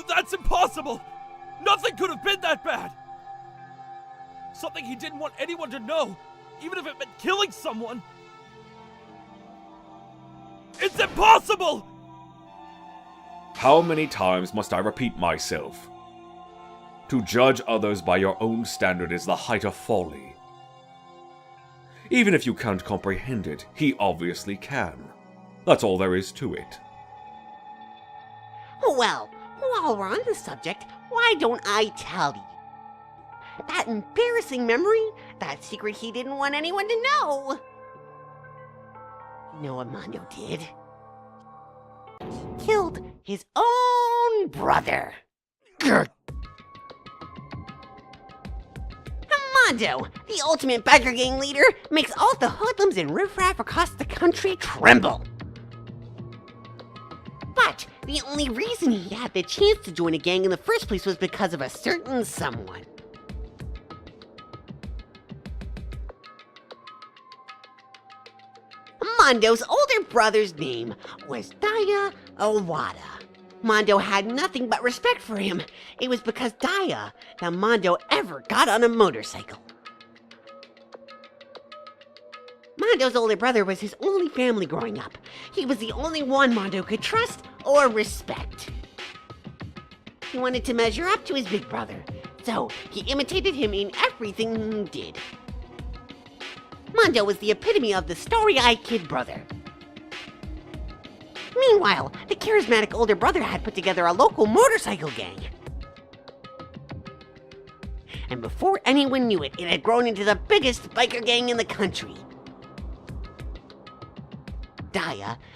C: That's impossible! Nothing could have been that bad! Something he didn't want anyone to know, even if it meant killing someone! It's impossible!
J: How many times must I repeat myself? To judge others by your own standard is the height of folly. Even if you can't comprehend it, he obviously can. That's all there is to it.
I: Well, while we're on the subject, why don't I tell you? That embarrassing memory, that secret he didn't want anyone to know. You know what Mondo did? Killed his own brother. Mondo, the ultimate biker gang leader, makes all the hoodlums and riffraff across the country tremble. But the only reason he had the chance to join a gang in the first place was because of a certain someone. Mondo's older brother's name was Oowada. Mondo had nothing but respect for him. It was because that Mondo ever got on a motorcycle. Mondo's older brother was his only family growing up. He was the only one Mondo could trust or respect. He wanted to measure up to his big brother, so he imitated him in everything he did. Mondo was the epitome of the starry-eyed kid brother. Meanwhile, the charismatic older brother had put together a local motorcycle gang. And before anyone knew it, it had grown into the biggest biker gang in the country.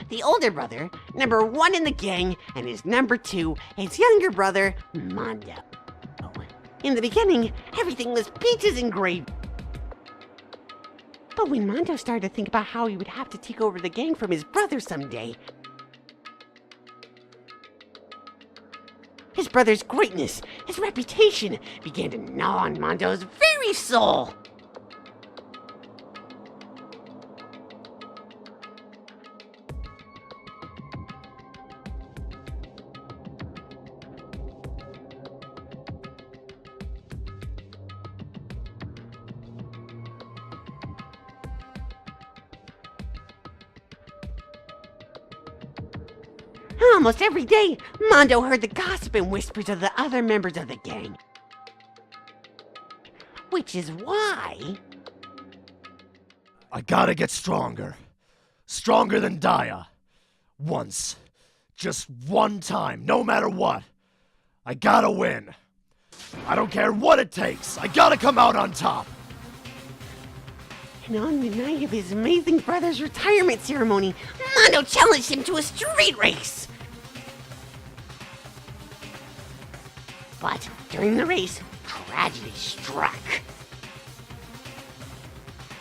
I: The older brother, number 1 in the gang, and his number 2, his younger brother, Mondo. In the beginning, everything was peaches and gravy. But when Mondo started to think about how he would have to take over the gang from his brother someday, his brother's greatness, his reputation, began to gnaw on Mondo's very soul. Almost every day, Mondo heard the gossip and whispers of the other members of the gang. Which is why...
E: I gotta get stronger. Stronger than Daya. Once. Just one time, no matter what. I gotta win. I don't care what it takes. I gotta come out on top.
I: And on the night of his amazing brother's retirement ceremony, Mondo challenged him to a street race. But during the race, tragedy struck.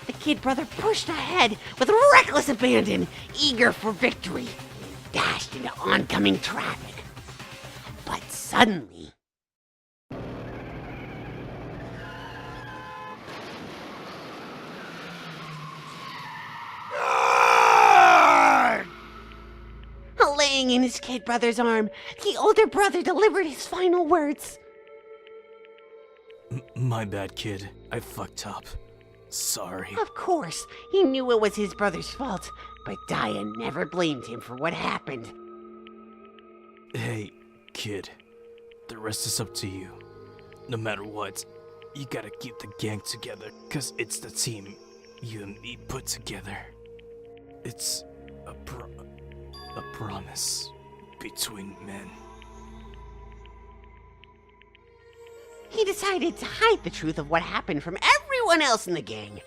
I: The kid brother pushed ahead with reckless abandon, eager for victory, and dashed into oncoming traffic. But suddenly... Laying in his kid brother's arm, the older brother delivered his final words.
L: My bad, kid. I fucked up. Sorry.
I: Of course, he knew it was his brother's fault, but Daya never blamed him for what happened.
L: Hey, kid. The rest is up to you. No matter what, you gotta keep the gang together, cause it's the team you and me put together. It's a promise between men.
I: He decided to hide the truth of what happened from everyone else in the gang.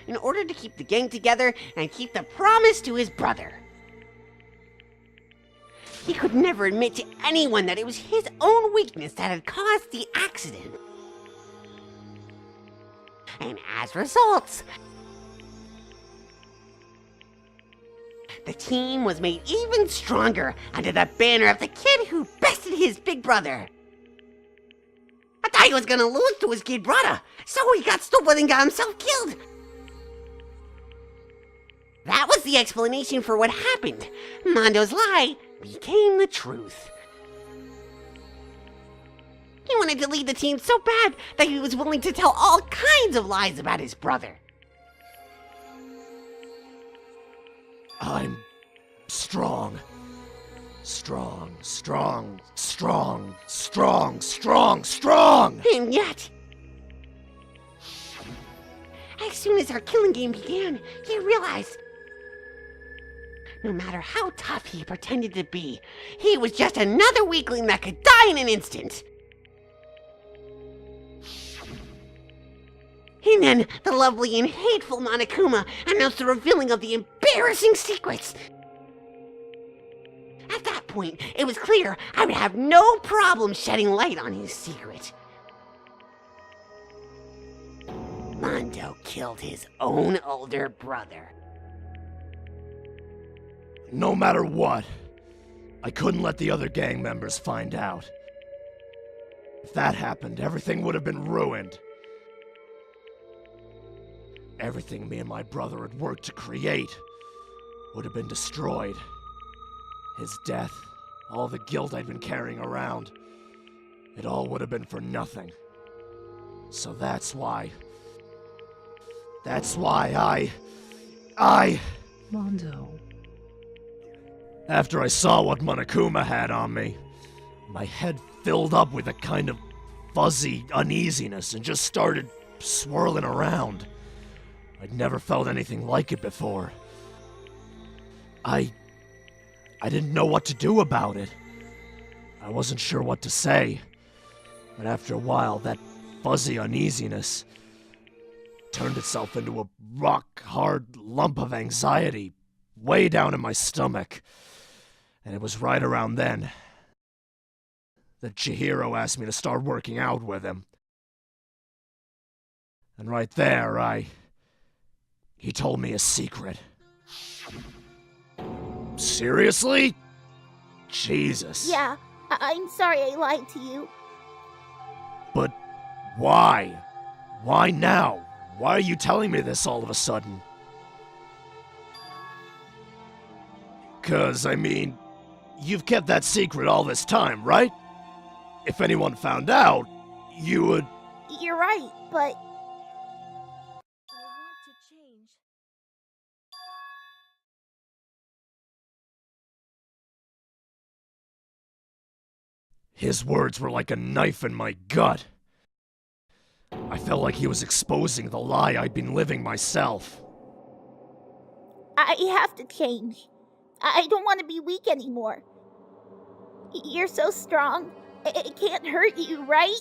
I: In order to keep the gang together and keep the promise to his brother. He could never admit to anyone that it was his own weakness that had caused the accident. And as results, the team was made even stronger under the banner of the kid who bested his big brother. I thought he was gonna lose to his kid brother, so he got stupid and got himself killed. That was the explanation for what happened. Mondo's lie became the truth. He wanted to lead the team so bad that he was willing to tell all kinds of lies about his brother.
E: I'm strong. Strong, strong, strong, strong, strong, strong!
I: And yet, as soon as our killing game began, he realized no matter how tough he pretended to be, he was just another weakling that could die in an instant. And then the lovely and hateful Monokuma announced the revealing of the embarrassing secrets. At that point, it was clear I would have no problem shedding light on his secret. Mondo killed his own older brother.
E: No matter what, I couldn't let the other gang members find out. If that happened, everything would have been ruined. Everything me and my brother had worked to create would have been destroyed. His death, all the guilt I'd been carrying around, it all would have been for nothing. So that's why I...
B: Mondo.
E: After I saw what Monokuma had on me, my head filled up with a kind of fuzzy uneasiness and just started swirling around. I'd never felt anything like it before. I didn't know what to do about it. I wasn't sure what to say. But after a while, that fuzzy uneasiness turned itself into a rock-hard lump of anxiety way down in my stomach. And it was right around then that Chihiro asked me to start working out with him. And right there, he told me a secret. Seriously? Jesus.
M: Yeah, I'm sorry I lied to you.
E: But why? Why now? Why are you telling me this all of a sudden? 'Cause, I mean, you've kept that secret all this time, right? If anyone found out, you would...
M: You're right, but...
E: His words were like a knife in my gut. I felt like he was exposing the lie I'd been living myself.
M: I have to change. I don't want to be weak anymore. You're so strong. It can't hurt you, right?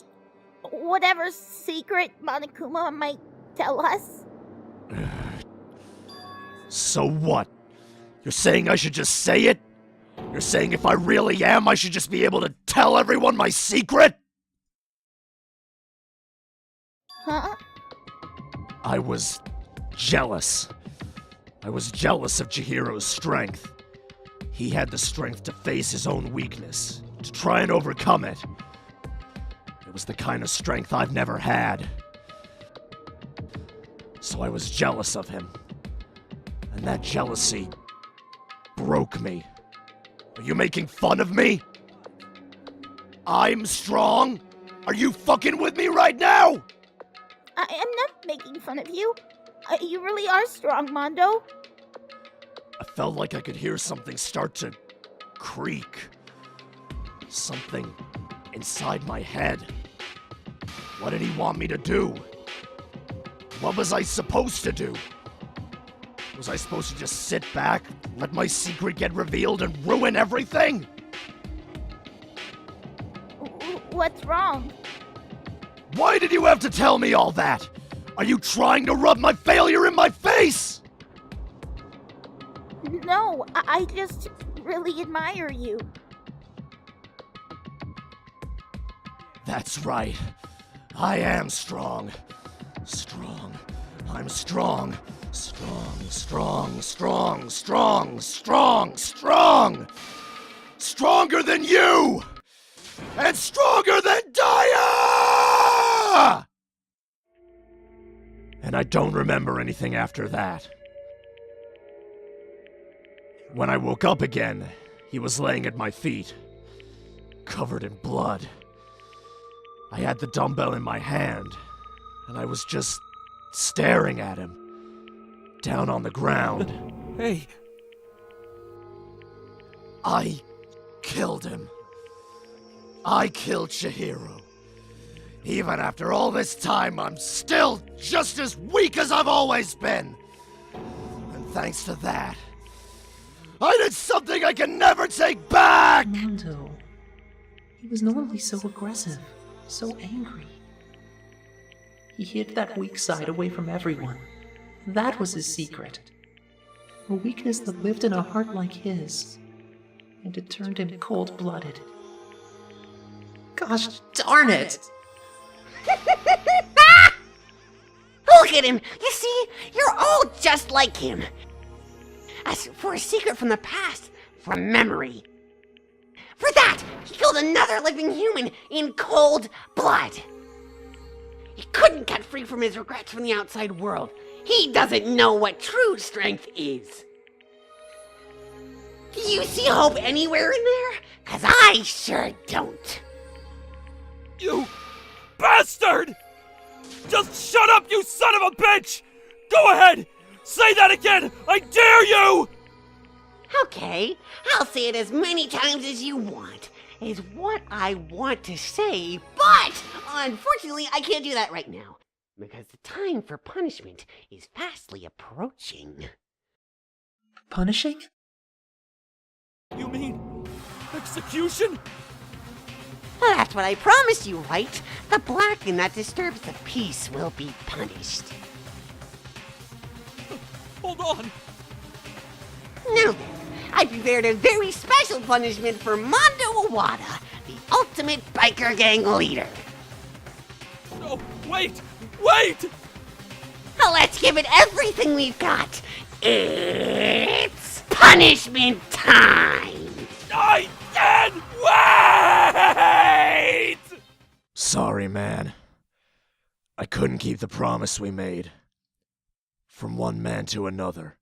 M: Whatever secret Monokuma might tell us.
E: So what? You're saying I should just say it? You're saying if I really am, I should just be able to tell everyone my secret?
M: Huh?
E: I was jealous. I was jealous of Chihiro's strength. He had the strength to face his own weakness, to try and overcome it. It was the kind of strength I've never had. So I was jealous of him. And that jealousy broke me. Are you making fun of me? I'm strong? Are you fucking with me right now?
M: I am not making fun of you. You really are strong, Mondo.
E: I felt like I could hear something start to creak. Something inside my head. What did he want me to do? What was I supposed to do? Was I supposed to just sit back, let my secret get revealed, and ruin everything?
M: What's wrong?
E: Why did you have to tell me all that? Are you trying to rub my failure in my face?
M: No, I just really admire you.
E: That's right. I am strong. Strong. I'm strong. Strong, strong, strong, strong, strong, strong! Stronger than you! And stronger than Daya! And I don't remember anything after that. When I woke up again, he was laying at my feet, covered in blood. I had the dumbbell in my hand, and I was just staring at him. Down on the ground.
C: Hey,
E: I killed him. I killed Chihiro. Even after all this time, I'm still just as weak as I've always been. And thanks to that, I did something I can never take back!
B: Mondo. He was normally so aggressive, so angry. He hid that weak side away from everyone. That was his secret. A weakness that lived in a heart like his. And it turned him cold-blooded. Gosh darn it!
I: Look at him! You see, you're all just like him. As for a secret from the past, from memory. For that, he killed another living human in cold blood. He couldn't get free from his regrets from the outside world. He doesn't know what true strength is. Do you see hope anywhere in there? 'Cause I sure don't.
C: You bastard! Just shut up, you son of a bitch! Go ahead! Say that again! I dare you!
I: Okay, I'll say it as many times as you want. Is what I want to say, but unfortunately I can't do that right now. Because the time for punishment is fastly approaching.
B: Punishing?
C: You mean execution?
I: Well, that's what I promised you, right? The Blacken that disturbs the peace will be punished.
C: Hold on.
I: Now then, I prepared a very special punishment for Mondo Oowada, the ultimate biker gang leader.
C: No, wait! Wait!
I: Now let's give it everything we've got. It's punishment time!
C: I can't wait!
E: Sorry, man. I couldn't keep the promise we made. From one man to another.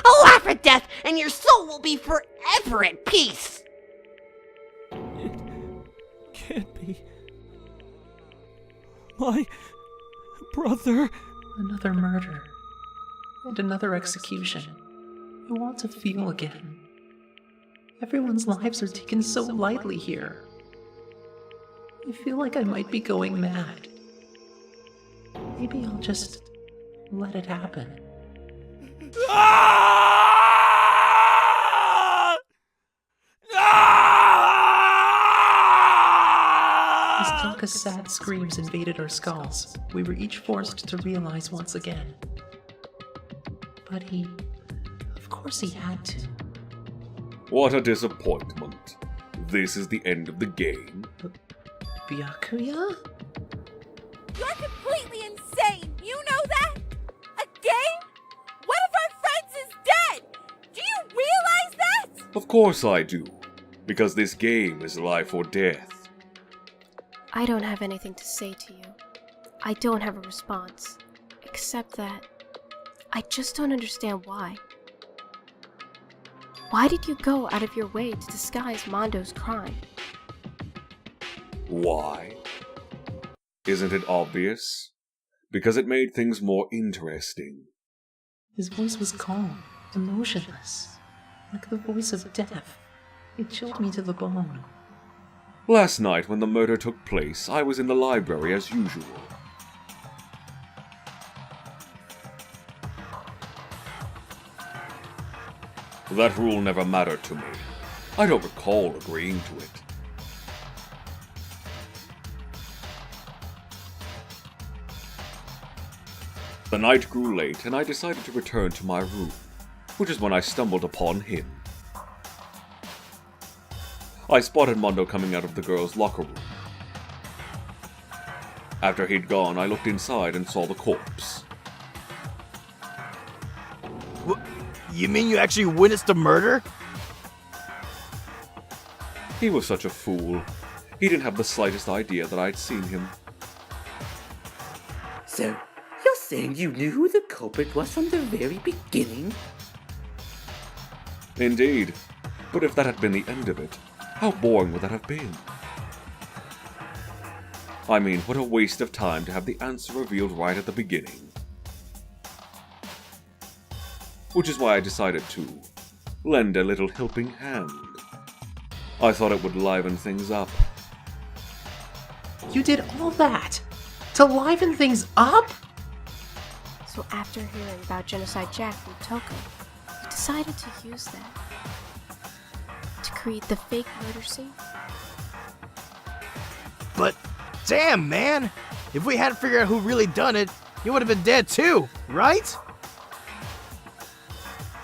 I: A laugh at death, and your soul will be forever at peace.
C: It can't be. My brother.
B: Another murder. And another execution. I want to feel again. Everyone's lives are taken so lightly here. I feel like I might be going mad. Maybe I'll just let it happen.
C: Ah! Ah!
B: As Kyokko's sad screams invaded our skulls, we were each forced to realize once again. But of course he had to.
J: What a disappointment. This is the end of the game.
B: Byakuya?
G: You're completely insane! You know that? game? One of our friends is dead! Do you realize that?
J: Of course I do. Because this game is life or death.
D: I don't have anything to say to you. I don't have a response. Except that I just don't understand why. Why did you go out of your way to disguise Mondo's crime?
J: Why? Isn't it obvious? Because it made things more interesting.
B: His voice was calm, emotionless, like the voice of death. It chilled me to the bone.
J: Last night, when the murder took place, I was in the library as usual. That rule never mattered to me. I don't recall agreeing to it. The night grew late, and I decided to return to my room, which is when I stumbled upon him. I spotted Mondo coming out of the girls' locker room. After he'd gone, I looked inside and saw the corpse.
L: What? You mean you actually witnessed a murder?
J: He was such a fool. He didn't have the slightest idea that I'd seen him.
A: So, you're saying you knew who the culprit was from the very beginning?
J: Indeed. But if that had been the end of it, how boring would that have been? I mean, what a waste of time to have the answer revealed right at the beginning. Which is why I decided to lend a little helping hand. I thought it would liven things up.
B: You did all that? To liven things up?
D: So after hearing about Genocide Jack from Touko, you decided to use that to create the fake murder scene?
L: But damn, man! If we hadn't figured out who really done it, you would have been dead too, right?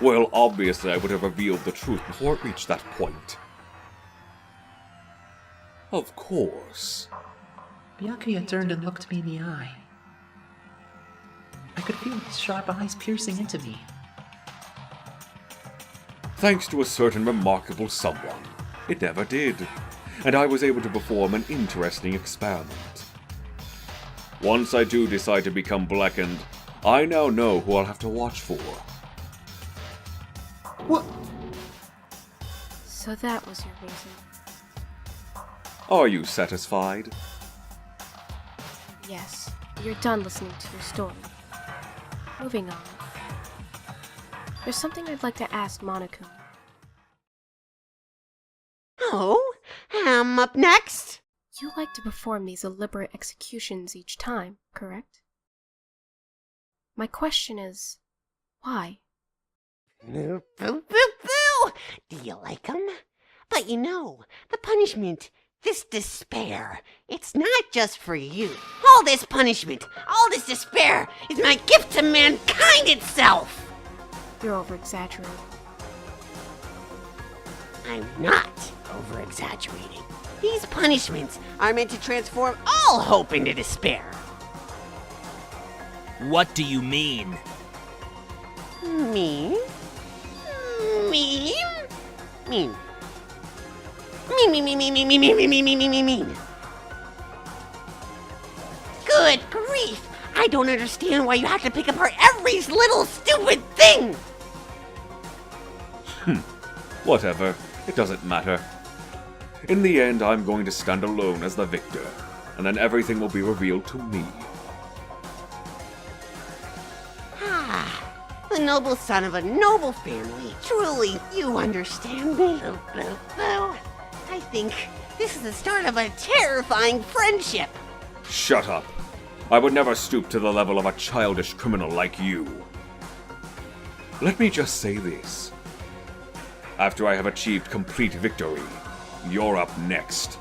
J: Well, obviously I would have revealed the truth before it reached that point. Of course.
B: Byakuya turned and looked me in the eye. I could feel his sharp eyes piercing into me.
J: Thanks to a certain remarkable someone, it never did, and I was able to perform an interesting experiment. Once I do decide to become blackened, I now know who I'll have to watch for.
B: What?
D: So that was your reason.
J: Are you satisfied?
D: Yes, you're done listening to your story. Moving on. There's something I'd like to ask Monokuma.
I: Oh, up next?
D: You like to perform these elaborate executions each time, correct? My question is, why?
I: Boo, boo, boo! Do you like them? But you know, the punishment, this despair, it's not just for you. All this punishment, all this despair is my gift to mankind itself!
D: You're over-exaggerating.
I: I'm not over-exaggerating. These punishments are meant to transform all hope into despair.
F: What do you mean?
I: Mean? Good grief! I don't understand why you have to pick apart every little stupid thing!
J: Whatever. It doesn't matter. In the end, I'm going to stand alone as the victor, and then everything will be revealed to me.
I: The noble son of a noble family. Truly, you understand me. I think this is the start of a terrifying friendship.
J: Shut up. I would never stoop to the level of a childish criminal like you. Let me just say this. After I have achieved complete victory, you're up next.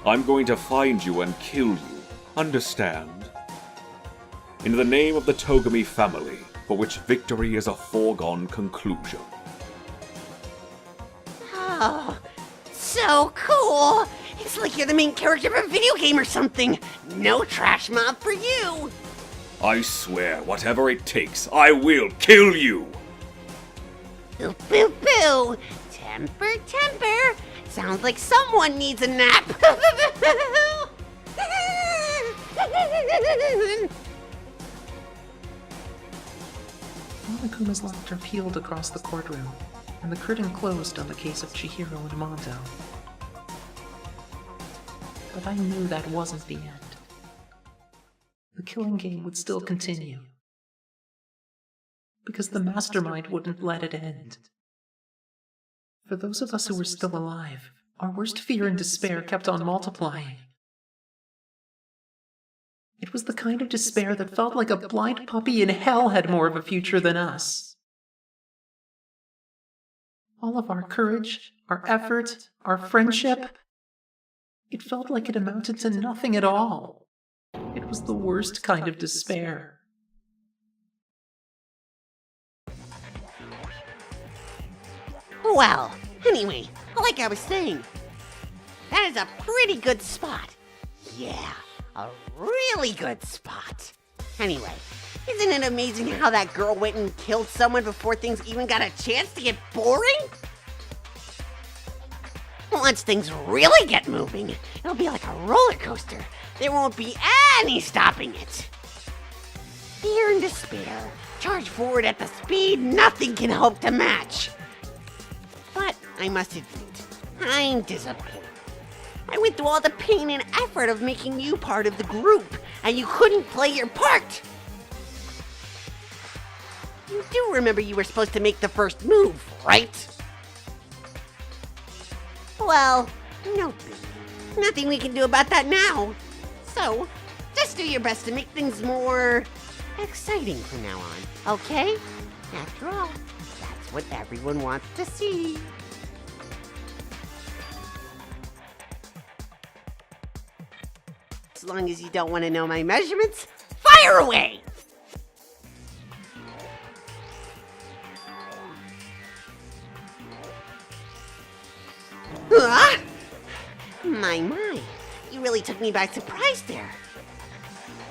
J: I'm going to find you and kill you, understand? In the name of the Togami family, for which victory is a foregone conclusion.
I: Oh, so cool! It's like you're the main character of a video game or something. No trash mob for you!
J: I swear, whatever it takes, I will kill you!
I: Boo boo boo! Temper, temper! Sounds like someone needs a nap!
B: Monokuma's laughter peeled across the courtroom, and the curtain closed on the case of Chihiro and Mondo. But I knew that wasn't the end. The killing game would still continue. Because the mastermind wouldn't let it end. For those of us who were still alive, our worst fear and despair kept on multiplying. It was the kind of despair that felt like a blind puppy in hell had more of a future than us. All of our courage, our effort, our friendship, it felt like it amounted to nothing at all. It was the worst kind of despair.
I: Well, anyway, like I was saying, that is a pretty good spot. Yeah, a really good spot. Anyway, isn't it amazing how that girl went and killed someone before things even got a chance to get boring? Once things really get moving, it'll be like a roller coaster. There won't be any stopping it. Fear and despair charge forward at the speed nothing can hope to match. But I must admit, I'm disappointed. I went through all the pain and effort of making you part of the group, and you couldn't play your part. You do remember you were supposed to make the first move, right? Well, no biggie. Nothing we can do about that now. So, just do your best to make things more exciting from now on, okay? After all, that's what everyone wants to see. As long as you don't want to know my measurements, fire away! Huh? My, you really took me by surprise there.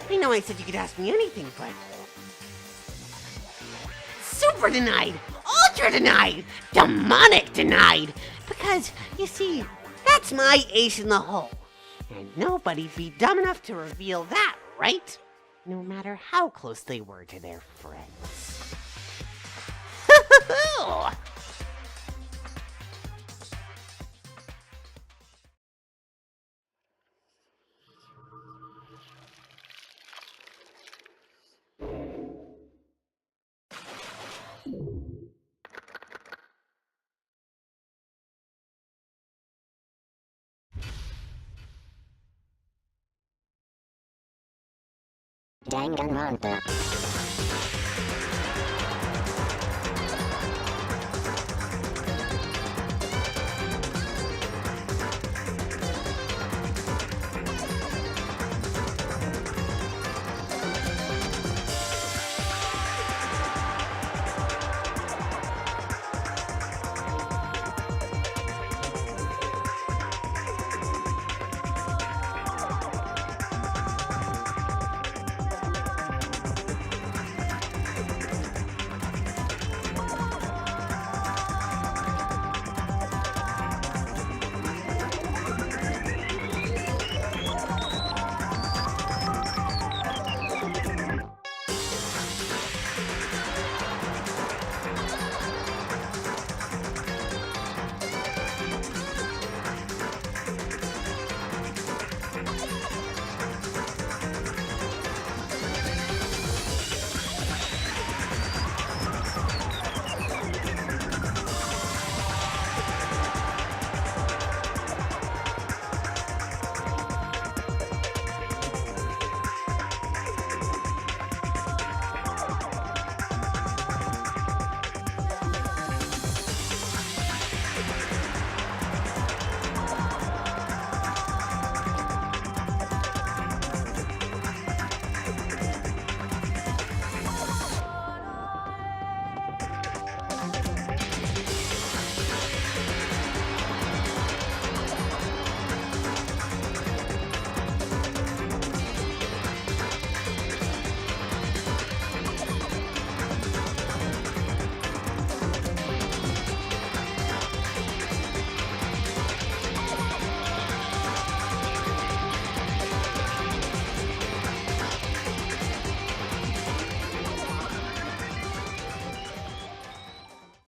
I: I know I said you could ask me anything, but... Super denied! Ultra denied! Demonic denied! Because, you see, that's my ace in the hole. And nobody'd be dumb enough to reveal that, right? No matter how close they were to their friends.
N: Danganronpa.